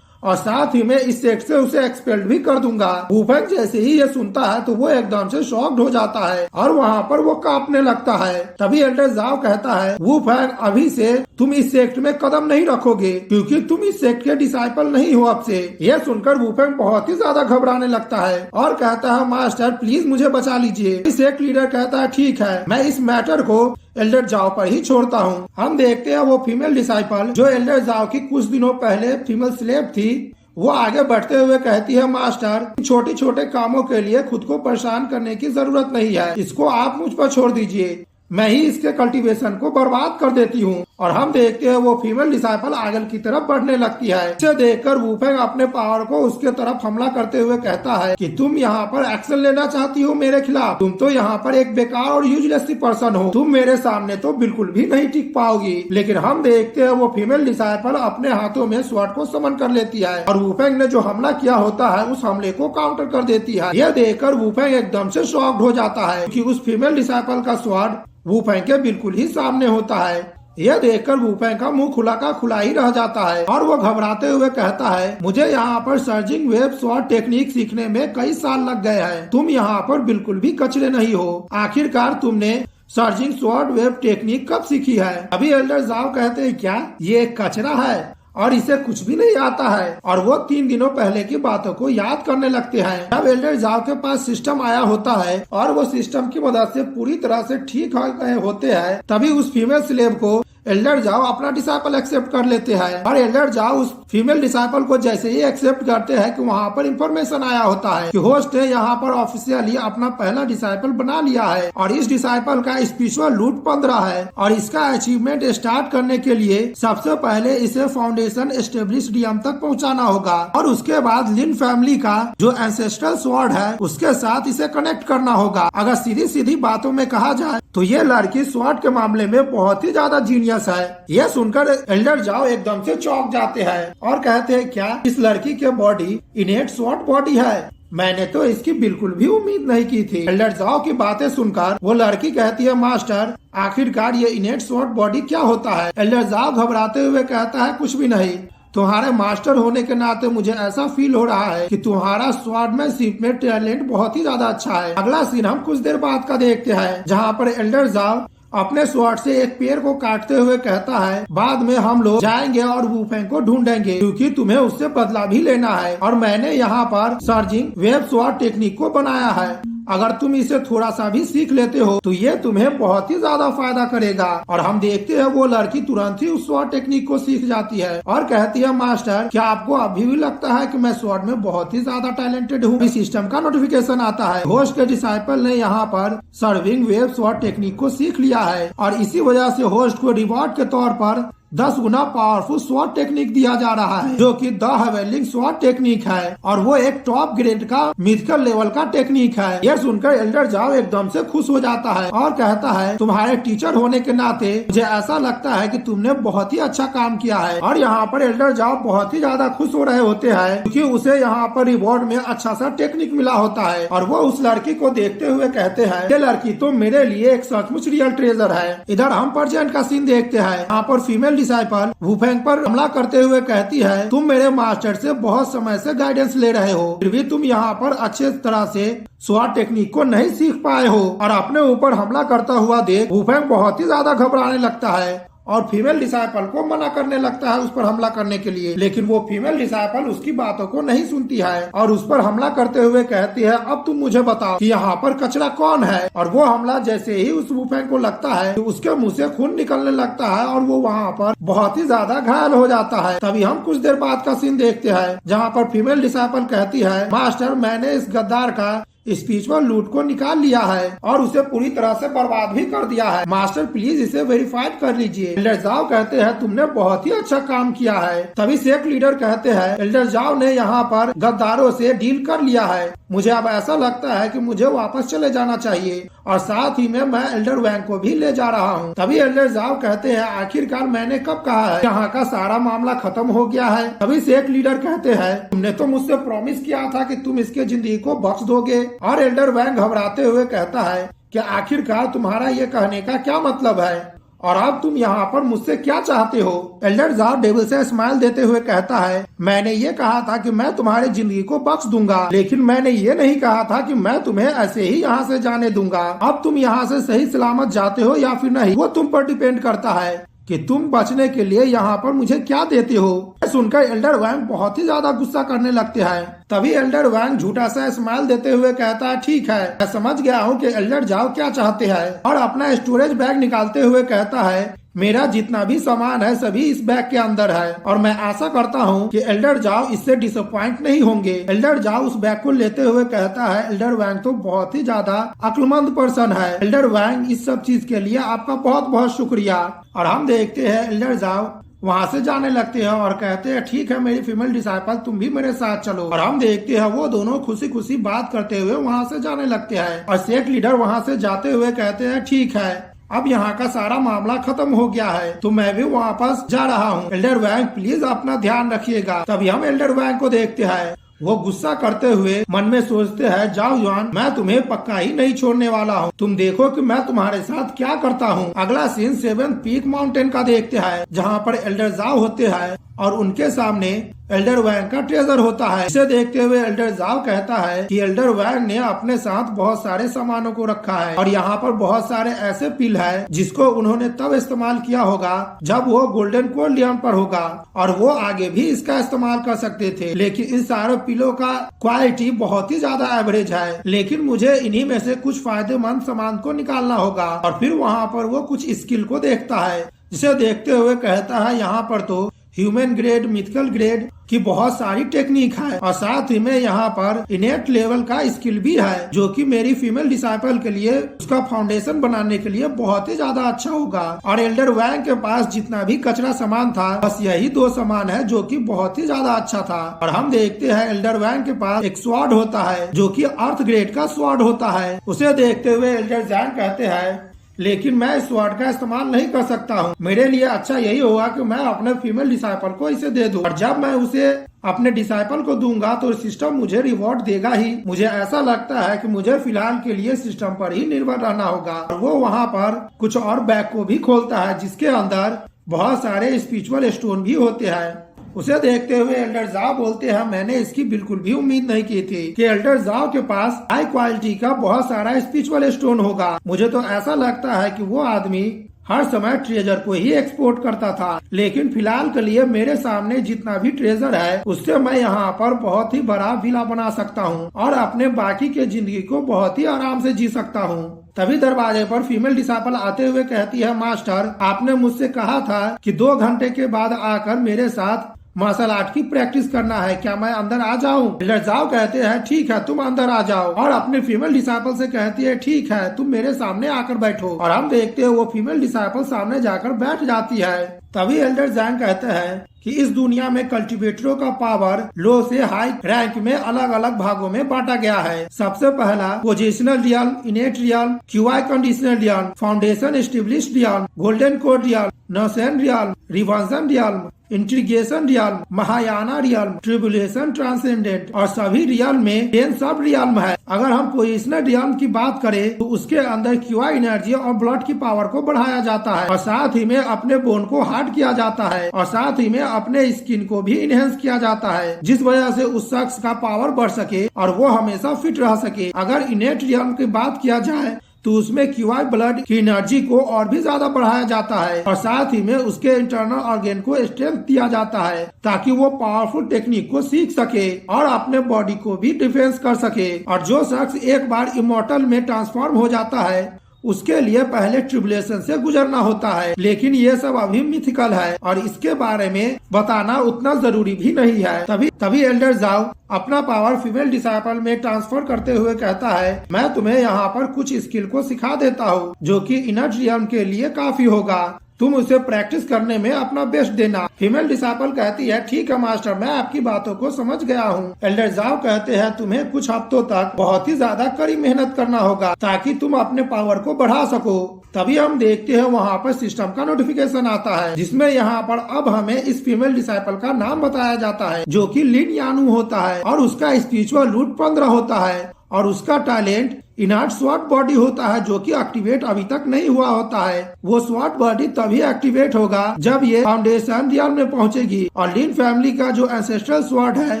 Speaker 2: और साथ ही में इस सेक्ट से उसे एक्सपेल्ड भी कर दूंगा। वू फैंग जैसे ही ये सुनता है तो वो एकदम से शॉक्ड हो जाता है और वहाँ पर वो कांपने लगता है। तभी एल्डर जाओ कहता है वू फैंग अभी से तुम इस सेक्ट में कदम नहीं रखोगे क्योंकि तुम इस सेक्ट के डिसाइपल नहीं हो अब से। यह सुनकर वू फैंग बहुत ही ज्यादा घबराने लगता है और कहता है मास्टर प्लीज मुझे बचा लीजिए। इस सेक्ट लीडर कहता है ठीक है, मैं इस मैटर को एल्डर जाओ पर ही छोड़ता हूँ। हम देखते हैं वो फीमेल डिसाइपल जो एल्डर जाओ की कुछ दिनों पहले फीमेल स्लेव थी, वो आगे बढ़ते हुए कहती है मास्टर छोटे छोटे कामों के लिए खुद को परेशान करने की जरूरत नहीं है, इसको आप मुझ पर छोड़ दीजिए, मैं ही इसके कल्टीवेशन को बर्बाद कर देती हूँ। और हम देखते हैं वो फीमेल डिसाइपल आगे की तरफ बढ़ने लगती है। इसे देखकर वू फैंग अपने पावर को उसके तरफ हमला करते हुए कहता है कि तुम यहाँ पर एक्शन लेना चाहती हो मेरे खिलाफ, तुम तो यहाँ पर एक बेकार और यूजलेस पर्सन हो, तुम मेरे सामने तो बिल्कुल भी नहीं टिक पाओगी। लेकिन हम देखते हैं वो फीमेल डिसाइपल अपने हाथों में स्वॉर्ड को समन कर लेती है और वू फैंग ने जो हमला किया होता है उस हमले को काउंटर कर देती है। यह देखकर वू फैंग एकदम से शॉक्ड हो जाता है कि उस फीमेल डिसाइपल का स्वॉर्ड वू फैंग के बिल्कुल ही सामने होता है। यह देखकर वू फैंग का मुंह खुला का खुला ही रह जाता है और वो घबराते हुए कहता है मुझे यहाँ पर सर्जिंग वेब स्वॉर्ड टेक्निक सीखने में कई साल लग गए हैं, तुम यहाँ पर बिल्कुल भी कचरे नहीं हो, आखिरकार तुमने सर्जिंग स्वॉर्ड वेब टेक्निक कब सीखी है? अभी एल्डर जाओ कहते हैं क्या ये एक कचरा है और इसे कुछ भी नहीं आता है और वो 3 दिनों पहले की बातों को याद करने लगते हैं। जब एल्डर जाओ के पास सिस्टम आया होता है और वो सिस्टम की मदद से पूरी तरह से ठीक हो गए होते हैं, तभी उस फीमेल स्लेव को एल्डर जाओ अपना डिसाइपल एक्सेप्ट कर लेते हैं और एल्डर जाओ उस फीमेल डिसाइपल को जैसे ही एक्सेप्ट करते हैं कि वहाँ पर इंफॉर्मेशन आया होता है कि होस्ट ने यहाँ पर ऑफिशियली अपना पहला डिसाइपल बना लिया है और इस डिसाइपल का स्पिरिचुअल लूट 15 है और इसका अचीवमेंट स्टार्ट करने के लिए सबसे पहले इसे फाउंडेशन एस्टेब्लिश डीएम तक पहुँचाना होगा और उसके बाद लिन फैमिली का जो एंसेस्ट्रल स्वॉर्ड है उसके साथ इसे कनेक्ट करना होगा। अगर सीधी सीधी बातों में कहा जाए तो ये लड़की स्वॉर्ड के मामले में बहुत ही ज्यादा जीनियस है। यह सुनकर एल्डर जाओ एकदम से चौंक जाते हैं और कहते हैं क्या इस लड़की के बॉडी इनेट स्वॉर्ड बॉडी है? मैंने तो इसकी बिल्कुल भी उम्मीद नहीं की थी। एल्डर जाओ की बातें सुनकर वो लड़की कहती है मास्टर आखिरकार ये इनेट स्वॉर्ड बॉडी क्या होता है? एल्डर जाओ घबराते हुए कहता है कुछ भी नहीं, तुम्हारे मास्टर होने के नाते मुझे ऐसा फील हो रहा है कि तुम्हारा स्वॉर्डमैनशिप में टैलेंट बहुत ही ज्यादा अच्छा है। अगला सीन हम कुछ देर बाद का देखते हैं जहाँ पर एल्डर जाओ अपने स्वॉर्ड से एक पेड़ को काटते हुए कहता है, बाद में हम लोग जाएंगे और वुफेंग को ढूंढेंगे क्योंकि तुम्हें उससे बदला भी लेना है और मैंने यहाँ पर सर्जिंग वेब स्वॉर्ड टेक्निक को बनाया है। अगर तुम इसे थोड़ा सा भी सीख लेते हो तो ये तुम्हें बहुत ही ज्यादा फायदा करेगा। और हम देखते हैं वो लड़की तुरंत ही उस स्वॉर्ड टेक्निक को सीख जाती है और कहती है, मास्टर क्या आपको अभी भी लगता है कि मैं स्वॉर्ड में बहुत ही ज्यादा टैलेंटेड हूँ? सिस्टम का नोटिफिकेशन आता है, होस्ट के डिसाइपल ने यहाँ पर सर्विंग वेब स्वॉर्ड टेक्निक को सीख लिया है और इसी वजह से होस्ट को रिवॉर्ड के तौर पर 10 गुना पावरफुल स्वॉर्ड टेक्निक दिया जा रहा है, जो कि द हेवेलिंग स्वॉर्ड टेक्निक है और वो एक टॉप ग्रेड का मिथिकल लेवल का टेक्निक है। यह सुनकर एल्डर जाओ एकदम से खुश हो जाता है और कहता है, तुम्हारे टीचर होने के नाते मुझे ऐसा लगता है कि तुमने बहुत ही अच्छा काम किया है। और यहाँ पर एल्डर जाओ बहुत ही ज्यादा खुश हो रहे होते हैं क्योंकि उसे यहाँ पर रिवॉर्ड में अच्छा सा टेक्निक मिला होता है और वो उस लड़की को देखते हुए कहते हैं, ये लड़की तो मेरे लिए एक सचमुच रियल ट्रेजर है। इधर हम प्रेजेंट का सीन देखते हैं, यहाँ पर फीमेल डिसाइपल वुफेंग पर हमला करते हुए कहती है, तुम मेरे मास्टर से बहुत समय से गाइडेंस ले रहे हो, फिर भी तुम यहाँ पर अच्छे तरह से स्वॉर्ड टेक्निक को नहीं सीख पाए हो। और अपने ऊपर हमला करता हुआ देख वुफेंग बहुत ही ज्यादा घबराने लगता है और फीमेल डिसाइपल को मना करने लगता है उस पर हमला करने के लिए, लेकिन वो फीमेल डिसाइपल उसकी बातों को नहीं सुनती है और उस पर हमला करते हुए कहती है, अब तुम मुझे बताओ कि यहाँ पर कचरा कौन है। और वो हमला जैसे ही उस वुफेंग को लगता है तो उसके मुंह से खून निकलने लगता है और वो वहाँ पर बहुत ही ज्यादा घायल हो जाता है। तभी हम कुछ देर बाद का सीन देखते हैं जहाँ पर फीमेल डिसाइपल कहती है, मास्टर मैंने इस गद्दार का स्पिरिचुअल लूट को निकाल लिया है और उसे पूरी तरह से बर्बाद भी कर दिया है। मास्टर प्लीज इसे वेरीफाइड कर लीजिए। एल्डर जाओ कहते हैं, तुमने बहुत ही अच्छा काम किया है। तभी सेक्ट लीडर कहते हैं, एल्डर जाओ ने यहाँ पर गद्दारों से डील कर लिया है, मुझे अब ऐसा लगता है कि मुझे वापस चले जाना चाहिए और साथ ही में मैं एल्डर वैंग को भी ले जा रहा हूँ। तभी एल्डर जाओ कहते हैं, आखिरकार मैंने कब कहा है यहाँ का सारा मामला खत्म हो गया है। तभी सेक्ट लीडर कहते हैं, तुमने तो मुझसे प्रॉमिस किया था कि तुम इसके जिंदगी को बख्श दोगे। और एल्डर वैंग घबराते हुए कहता है कि आखिरकार तुम्हारा ये कहने का क्या मतलब है और अब तुम यहाँ पर मुझसे क्या चाहते हो। एल्डर जाओ डेविल से स्माइल देते हुए कहता है, मैंने ये कहा था कि मैं तुम्हारी जिंदगी को बख्श दूंगा, लेकिन मैंने ये नहीं कहा था कि मैं तुम्हें ऐसे ही यहाँ से जाने दूंगा। अब तुम यहाँ से सही सलामत जाते हो या फिर नहीं, वो तुम पर डिपेंड करता है कि तुम बचने के लिए यहाँ पर मुझे क्या देते हो। सुनकर एल्डर वैंग बहुत ही ज्यादा गुस्सा करने लगते हैं। तभी एल्डर वैंग झूठा सा स्माइल देते हुए कहता है, ठीक है मैं समझ गया हूँ कि एल्डर जाओ क्या चाहते हैं। और अपना स्टोरेज बैग निकालते हुए कहता है, मेरा जितना भी सामान है सभी इस बैग के अंदर है और मैं आशा करता हूँ कि एल्डर जाओ इससे डिसअपॉइंट नहीं होंगे। एल्डर जाओ उस बैग को लेते हुए कहता है, एल्डर वैंग तो बहुत ही ज्यादा अक्लमंद पर्सन है। एल्डर वैंग इस सब चीज के लिए आपका बहुत बहुत शुक्रिया। और हम देखते हैं एल्डर जाओ वहाँ से जाने लगते हैं और कहते हैं, ठीक है मेरी फीमेल डिसाइपल तुम भी मेरे साथ चलो। और हम देखते हैं वो दोनों खुशी खुशी बात करते हुए वहाँ से जाने लगते हैं और सेक्ट लीडर वहाँ से जाते हुए कहते हैं, ठीक है अब यहाँ का सारा मामला खत्म हो गया है तो मैं भी वापस जा रहा हूँ। एल्डर वैंग प्लीज अपना ध्यान रखिएगा। तभी हम एल्डर वैंग को देखते हैं, वो गुस्सा करते हुए मन में सोचते हैं, जाओ जॉन मैं तुम्हें पक्का ही नहीं छोड़ने वाला हूँ, तुम देखो कि मैं तुम्हारे साथ क्या करता हूँ। अगला सीन 7 पीक माउंटेन का देखते हैं जहाँ पर एल्डर जाओ होते हैं और उनके सामने एल्डर वैंग का ट्रेजर होता है। इसे देखते हुए एल्डर जाओ कहता है कि एल्डर वैंग ने अपने साथ बहुत सारे सामानों को रखा है और यहाँ पर बहुत सारे ऐसे पिल है जिसको उन्होंने तब इस्तेमाल किया होगा जब वो गोल्डन कोल्डियम पर होगा और वो आगे भी इसका इस्तेमाल कर सकते थे, लेकिन इन सारे पिलों का क्वालिटी बहुत ही ज्यादा एवरेज है। लेकिन मुझे इन्हीं में से कुछ फायदेमंद सामान को निकालना होगा और फिर वहाँ पर वो कुछ स्किल को देखता है, जिसे देखते हुए कहता है, यहाँ पर तो ह्यूमन ग्रेड मिथिकल ग्रेड की बहुत सारी टेक्निक है और साथ ही में यहाँ पर इनेट लेवल का स्किल भी है जो कि मेरी फीमेल डिसाइपल के लिए उसका फाउंडेशन बनाने के लिए बहुत ही ज्यादा अच्छा होगा। और एल्डर वैंग के पास जितना भी कचरा सामान था बस यही 2 सामान है जो कि बहुत ही ज्यादा अच्छा था। और हम देखते हैं एल्डर वैंग के पास एक स्वॉर्ड होता है जो कि अर्थ ग्रेड का स्वॉर्ड होता है। उसे देखते हुए एल्डर वैंग कहते हैं, लेकिन मैं इस स्वॉर्ड का इस्तेमाल नहीं कर सकता हूँ, मेरे लिए अच्छा यही होगा कि मैं अपने फीमेल डिसाइपल को इसे दे दूँ और जब मैं उसे अपने डिसाइपल को दूंगा तो सिस्टम मुझे रिवॉर्ड देगा ही। मुझे ऐसा लगता है कि मुझे फिलहाल के लिए सिस्टम पर ही निर्भर रहना होगा। और वो वहाँ पर कुछ और बैग को भी खोलता है जिसके अंदर बहुत सारे स्पिरिचुअल स्टोन भी होते हैं। उसे देखते हुए एल्डर जाओ बोलते हैं, मैंने इसकी बिल्कुल भी उम्मीद नहीं की थी कि एल्डर जाओ के पास हाई क्वालिटी का बहुत सारा स्पिरिचुअल स्टोन होगा। मुझे तो ऐसा लगता है कि वो आदमी हर समय ट्रेजर को ही एक्सपोर्ट करता था, लेकिन फिलहाल के लिए मेरे सामने जितना भी ट्रेजर है उससे मैं यहाँ पर बहुत ही बड़ा विला बना सकता हूँ और अपने बाकी के जिंदगी को बहुत ही आराम से जी सकता हूँ। तभी दरवाजे पर फीमेल डिसाइपल आते हुए कहती है, मास्टर आपने मुझसे कहा था कि 2 घंटे के बाद आकर मेरे साथ मार्शल आर्ट की प्रैक्टिस करना है, क्या मैं अंदर आ जाऊं? एल्डर जाओ कहते हैं, ठीक है तुम अंदर आ जाओ, और अपने फीमेल डिसाइपल से कहती है, ठीक है तुम मेरे सामने आकर बैठो। और हम देखते हैं वो फीमेल डिसाइपल सामने जाकर बैठ जाती है। तभी एल्डर जैंग कहते हैं कि इस दुनिया में कल्टीवेटरों का पावर लो से हाई रैंक में अलग अलग भागों में बांटा गया है। सबसे पहला positional real, innate real, QI conditional real, foundation established real, golden code real, नोसेन real, reversion real, integration real, Mahayana real, tribulation transcendent, और सभी रियल में 10 सब रियल है। अगर हम पोजिशनल रियल की बात करें तो उसके अंदर क्यूआई एनर्जी और ब्लड की पावर को बढ़ाया जाता है, और साथ ही में अपने बोन को हार्ड किया जाता है, और साथ ही में अपने स्किन को भी इनहेंस किया जाता है, जिस वजह से उस शख्स का पावर बढ़ सके और वो हमेशा फिट रह सके। अगर इनेट रियल की बात किया जाए तो उसमें क्यूआई ब्लड की एनर्जी को और भी ज्यादा बढ़ाया जाता है, और साथ ही में उसके इंटरनल ऑर्गेन को स्ट्रेंथ दिया जाता है ताकि वो पावरफुल टेक्निक को सीख सके और अपने बॉडी को भी डिफेंस कर सके। और जो शख्स एक बार इमॉर्टल में ट्रांसफॉर्म हो जाता है उसके लिए पहले ट्रिब्यूलेशन से गुजरना होता है, लेकिन ये सब अभी मिथिकल है और इसके बारे में बताना उतना जरूरी भी नहीं है। तभी एल्डर जाओ अपना पावर फीमेल डिसाइपल में ट्रांसफर करते हुए कहता है, मैं तुम्हें यहाँ पर कुछ स्किल को सिखा देता हूँ जो कि इनर रियम के लिए काफी होगा, तुम उसे प्रैक्टिस करने में अपना बेस्ट देना। फीमेल डिसाइपल कहती है, ठीक है मास्टर, मैं आपकी बातों को समझ गया हूँ। एल्डर जाओ कहते हैं, तुम्हें कुछ हफ्तों तक बहुत ही ज्यादा कड़ी मेहनत करना होगा ताकि तुम अपने पावर को बढ़ा सको। तभी हम देखते हैं वहाँ पर सिस्टम का नोटिफिकेशन आता है जिसमें यहाँ पर अब हमें इस फीमेल डिसाइपल का नाम बताया जाता है जो कि लिन यानू होता है, और उसका स्पिरिचुअल रूट 15 होता है, और उसका टैलेंट इनर्ट स्वॉट बॉडी होता है जो कि एक्टिवेट अभी तक नहीं हुआ होता है। वो स्वॉट बॉडी तभी एक्टिवेट होगा जब ये फाउंडेशन रियल में पहुंचेगी और लिन फैमिली का जो एंसेस्ट्रल स्वॉट है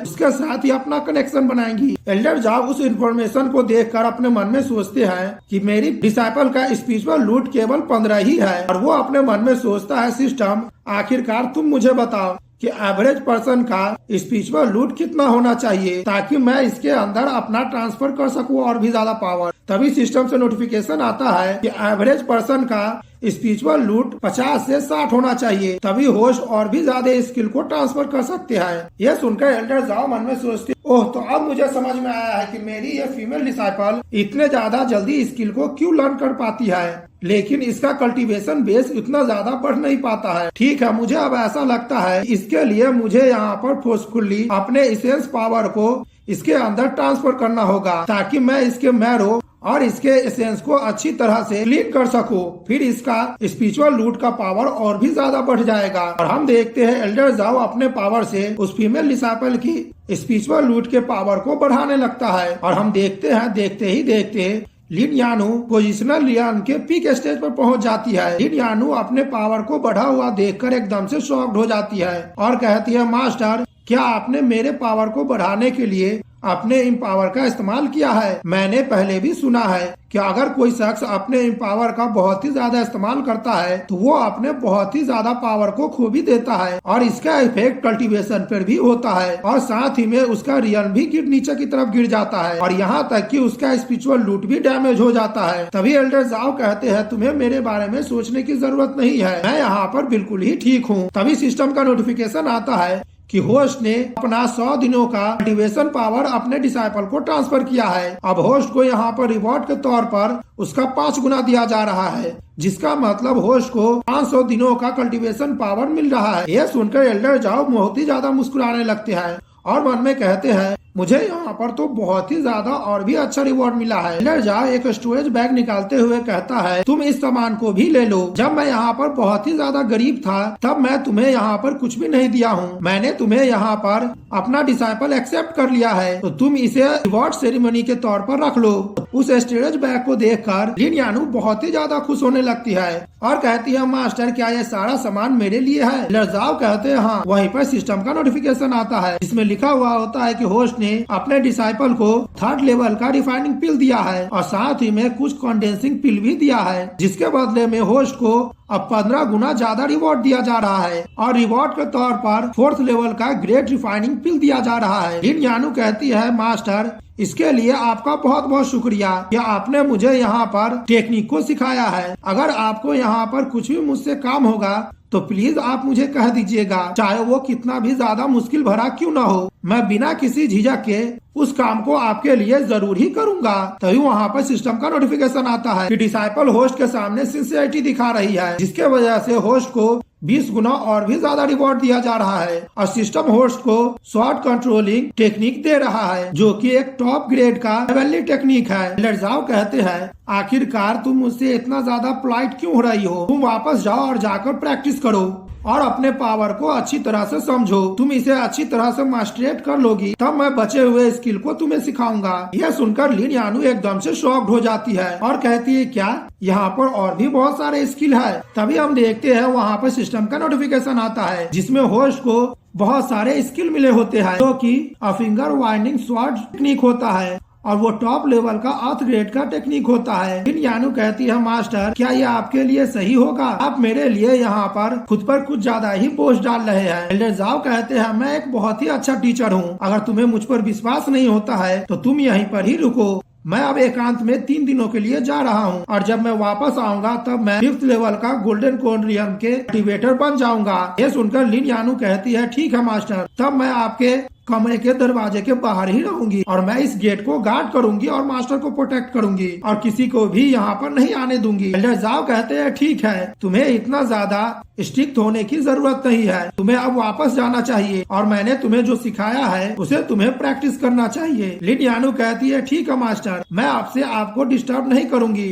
Speaker 2: उसके साथ ही अपना कनेक्शन बनाएंगी। एल्डर जाओ उस इन्फॉर्मेशन को देखकर अपने मन में सोचते हैं कि मेरी डिसाइपल का स्पिरिचुअल रूट केवल 15 ही है, और वो अपने मन में सोचता है, सिस्टम आखिरकार तुम मुझे बताओ कि एवरेज पर्सन का स्पिरिचुअल रूट कितना होना चाहिए ताकि मैं इसके अंदर अपना ट्रांसफर कर सकूं और भी ज्यादा पावर। तभी सिस्टम से नोटिफिकेशन आता है कि एवरेज पर्सन का स्पिरिचुअल रूट 50 से 60 होना चाहिए, तभी होस्ट और भी ज्यादा स्किल को ट्रांसफर कर सकते हैं। यह सुनकर एल्डर जाओ मन में सोचते, ओह तो अब मुझे समझ में आया है कि मेरी ये फीमेल डिसाइपल इतने ज्यादा जल्दी स्किल को क्यों लर्न कर पाती है, लेकिन इसका कल्टीवेशन बेस इतना ज्यादा बढ़ नहीं पाता है। ठीक है, मुझे अब ऐसा लगता है इसके लिए मुझे यहाँ पर फोर्सफुली अपने इसेंस पावर को इसके अंदर ट्रांसफर करना होगा ताकि मैं इसके मैरो और इसके एसेंस को अच्छी तरह से क्लीन कर सकूं, फिर इसका स्पिरिचुअल रूट का पावर और भी ज्यादा बढ़ जाएगा। और हम देखते हैं एल्डर जाओ अपने पावर से उस फीमेल डिसाइपल की स्पिरिचुअल रूट के पावर को बढ़ाने लगता है, और हम देखते हैं देखते ही देखते लिन यानू पोजिशनल रियल के पीक स्टेज पर पहुंच जाती है। लिन यानू अपने पावर को बढ़ा हुआ देखकर एकदम से शॉक्ड हो जाती है और कहती है, मास्टर क्या आपने मेरे पावर को बढ़ाने के लिए अपने इम्पावर का इस्तेमाल किया है? मैंने पहले भी सुना है कि अगर कोई शख्स अपने इम्पावर का बहुत ही ज्यादा इस्तेमाल करता है तो वो अपने बहुत ही ज्यादा पावर को खो भी देता है, और इसका इफेक्ट कल्टीवेशन पर भी होता है, और साथ ही में उसका रियल भी नीचे की तरफ गिर जाता है, और यहाँ तक कि उसका स्पिरिचुअल रूट भी डैमेज हो जाता है। तभी एल्डर जाओ कहते हैं, तुम्हें मेरे बारे में सोचने की जरूरत नहीं है, मैं यहाँ पर बिल्कुल ही ठीक हूँ। तभी सिस्टम का नोटिफिकेशन आता है कि होस्ट ने अपना 100 दिनों का कल्टीवेशन पावर अपने डिसाइपल को ट्रांसफर किया है। अब होस्ट को यहाँ पर रिवॉर्ड के तौर पर उसका 5 गुना दिया जा रहा है, जिसका मतलब होस्ट को 500 दिनों का कल्टीवेशन पावर मिल रहा है। यह सुनकर एल्डर जाओ बहुत ही ज्यादा मुस्कुराने लगते हैं और मन में कहते हैं मुझे यहाँ पर तो बहुत ही ज्यादा और भी अच्छा रिवॉर्ड मिला है। ले जाओ, एक स्टोरेज बैग निकालते हुए कहता है तुम इस सामान को भी ले लो। जब मैं यहाँ पर बहुत ही ज्यादा गरीब था तब मैं तुम्हें यहाँ पर कुछ भी नहीं दिया हूँ। मैंने तुम्हें यहाँ पर अपना डिसाइपल एक्सेप्ट कर लिया है, तो तुम इसे रिवॉर्ड सेरेमनी के तौर पर रख लो। उस स्टोरेज बैग को देखकर लिन यानू बहुत ही ज्यादा खुश होने लगती है और कहती है मास्टर क्या ये सारा सामान मेरे लिए है? लड़जाओ कहते हैं हाँ। वहीं पर सिस्टम का नोटिफिकेशन आता है जिसमें लिखा हुआ होता है कि होस्ट ने अपने डिसाइपल को 3rd लेवल का रिफाइनिंग पिल दिया है और साथ ही में कुछ कंडेंसिंग पिल भी दिया है, जिसके बदले में होस्ट को अब 15 गुना ज्यादा रिवॉर्ड दिया जा रहा है और रिवॉर्ड के तौर पर 4th लेवल का ग्रेट रिफाइनिंग पिल दिया जा रहा है। लिन यानू कहती है मास्टर इसके लिए आपका बहुत बहुत शुक्रिया कि आपने मुझे यहाँ पर टेक्निक को सिखाया है। अगर आपको यहाँ पर कुछ भी मुझसे काम होगा तो प्लीज आप मुझे कह दीजिएगा, चाहे वो कितना भी ज्यादा मुश्किल भरा क्यों न हो। मैं बिना किसी झिझक के उस काम को आपके लिए जरूर ही करूंगा। तभी वहाँ पर सिस्टम का नोटिफिकेशन आता है कि डिसाइपल होस्ट के सामने सिंसियरिटी दिखा रही है, जिसके वजह से होस्ट को 20 गुना और भी ज्यादा रिवॉर्ड दिया जा रहा है और सिस्टम होस्ट को शॉर्ट कंट्रोलिंग टेक्निक दे रहा है, जो कि एक टॉप ग्रेड का लेवल टेक्निक है। लड़जाओ कहते हैं आखिरकार तुम मुझसे इतना ज्यादा पोलाइट क्यों हो रही हो? तुम वापस जाओ और जाकर प्रैक्टिस करो और अपने पावर को अच्छी तरह से समझो। तुम इसे अच्छी तरह से मास्टरेट कर लोगी तब मैं बचे हुए स्किल को तुम्हें सिखाऊंगा। यह सुनकर लिन यानू एकदम से शॉक्ड हो जाती है और कहती है क्या यहाँ पर और भी बहुत सारे स्किल है? तभी हम देखते हैं वहाँ पर सिस्टम का नोटिफिकेशन आता है जिसमें होस्ट को बहुत सारे स्किल मिले होते हैं, जो कि फिंगर वाइंडिंग स्वॉर्ड टेक्निक होता है और वो टॉप लेवल का 8th ग्रेड का टेक्निक होता है। लिन यानू कहती है मास्टर क्या ये आपके लिए सही होगा? आप मेरे लिए यहाँ पर खुद पर कुछ ज्यादा ही बोझ डाल रहे हैं। एल्डर जाओ कहते हैं मैं एक बहुत ही अच्छा टीचर हूँ, अगर तुम्हें मुझ पर विश्वास नहीं होता है तो तुम यहीं पर ही रुको। मैं अब एकांत में 3 दिनों के लिए जा रहा हूँ और जब मैं वापस आऊंगा तब मैं 5th लेवल का गोल्डन कोनरियम के एक्टिवेटर बन जाऊंगा। ये सुनकर लिन यानू कहती है ठीक है मास्टर, तब मैं आपके कमरे के दरवाजे के बाहर ही रहूंगी और मैं इस गेट को गार्ड करूंगी और मास्टर को प्रोटेक्ट करूंगी और किसी को भी यहाँ पर नहीं आने दूंगी। एल्डर जाओ कहते हैं ठीक है, तुम्हें इतना ज्यादा स्ट्रिक्ट होने की जरूरत नहीं है, तुम्हें अब वापस जाना चाहिए और मैंने तुम्हें जो सिखाया है उसे तुम्हें प्रैक्टिस करना चाहिए। लिन यानू कहती है ठीक है मास्टर, मैं आपसे आपको डिस्टर्ब नहीं करूंगी।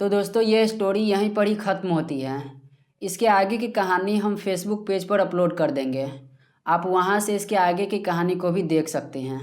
Speaker 1: तो दोस्तों ये स्टोरी यहीं पर ही ख़त्म होती है। इसके आगे की कहानी हम फेसबुक पेज पर अपलोड कर देंगे, आप वहां से इसके आगे की कहानी को भी देख सकते हैं।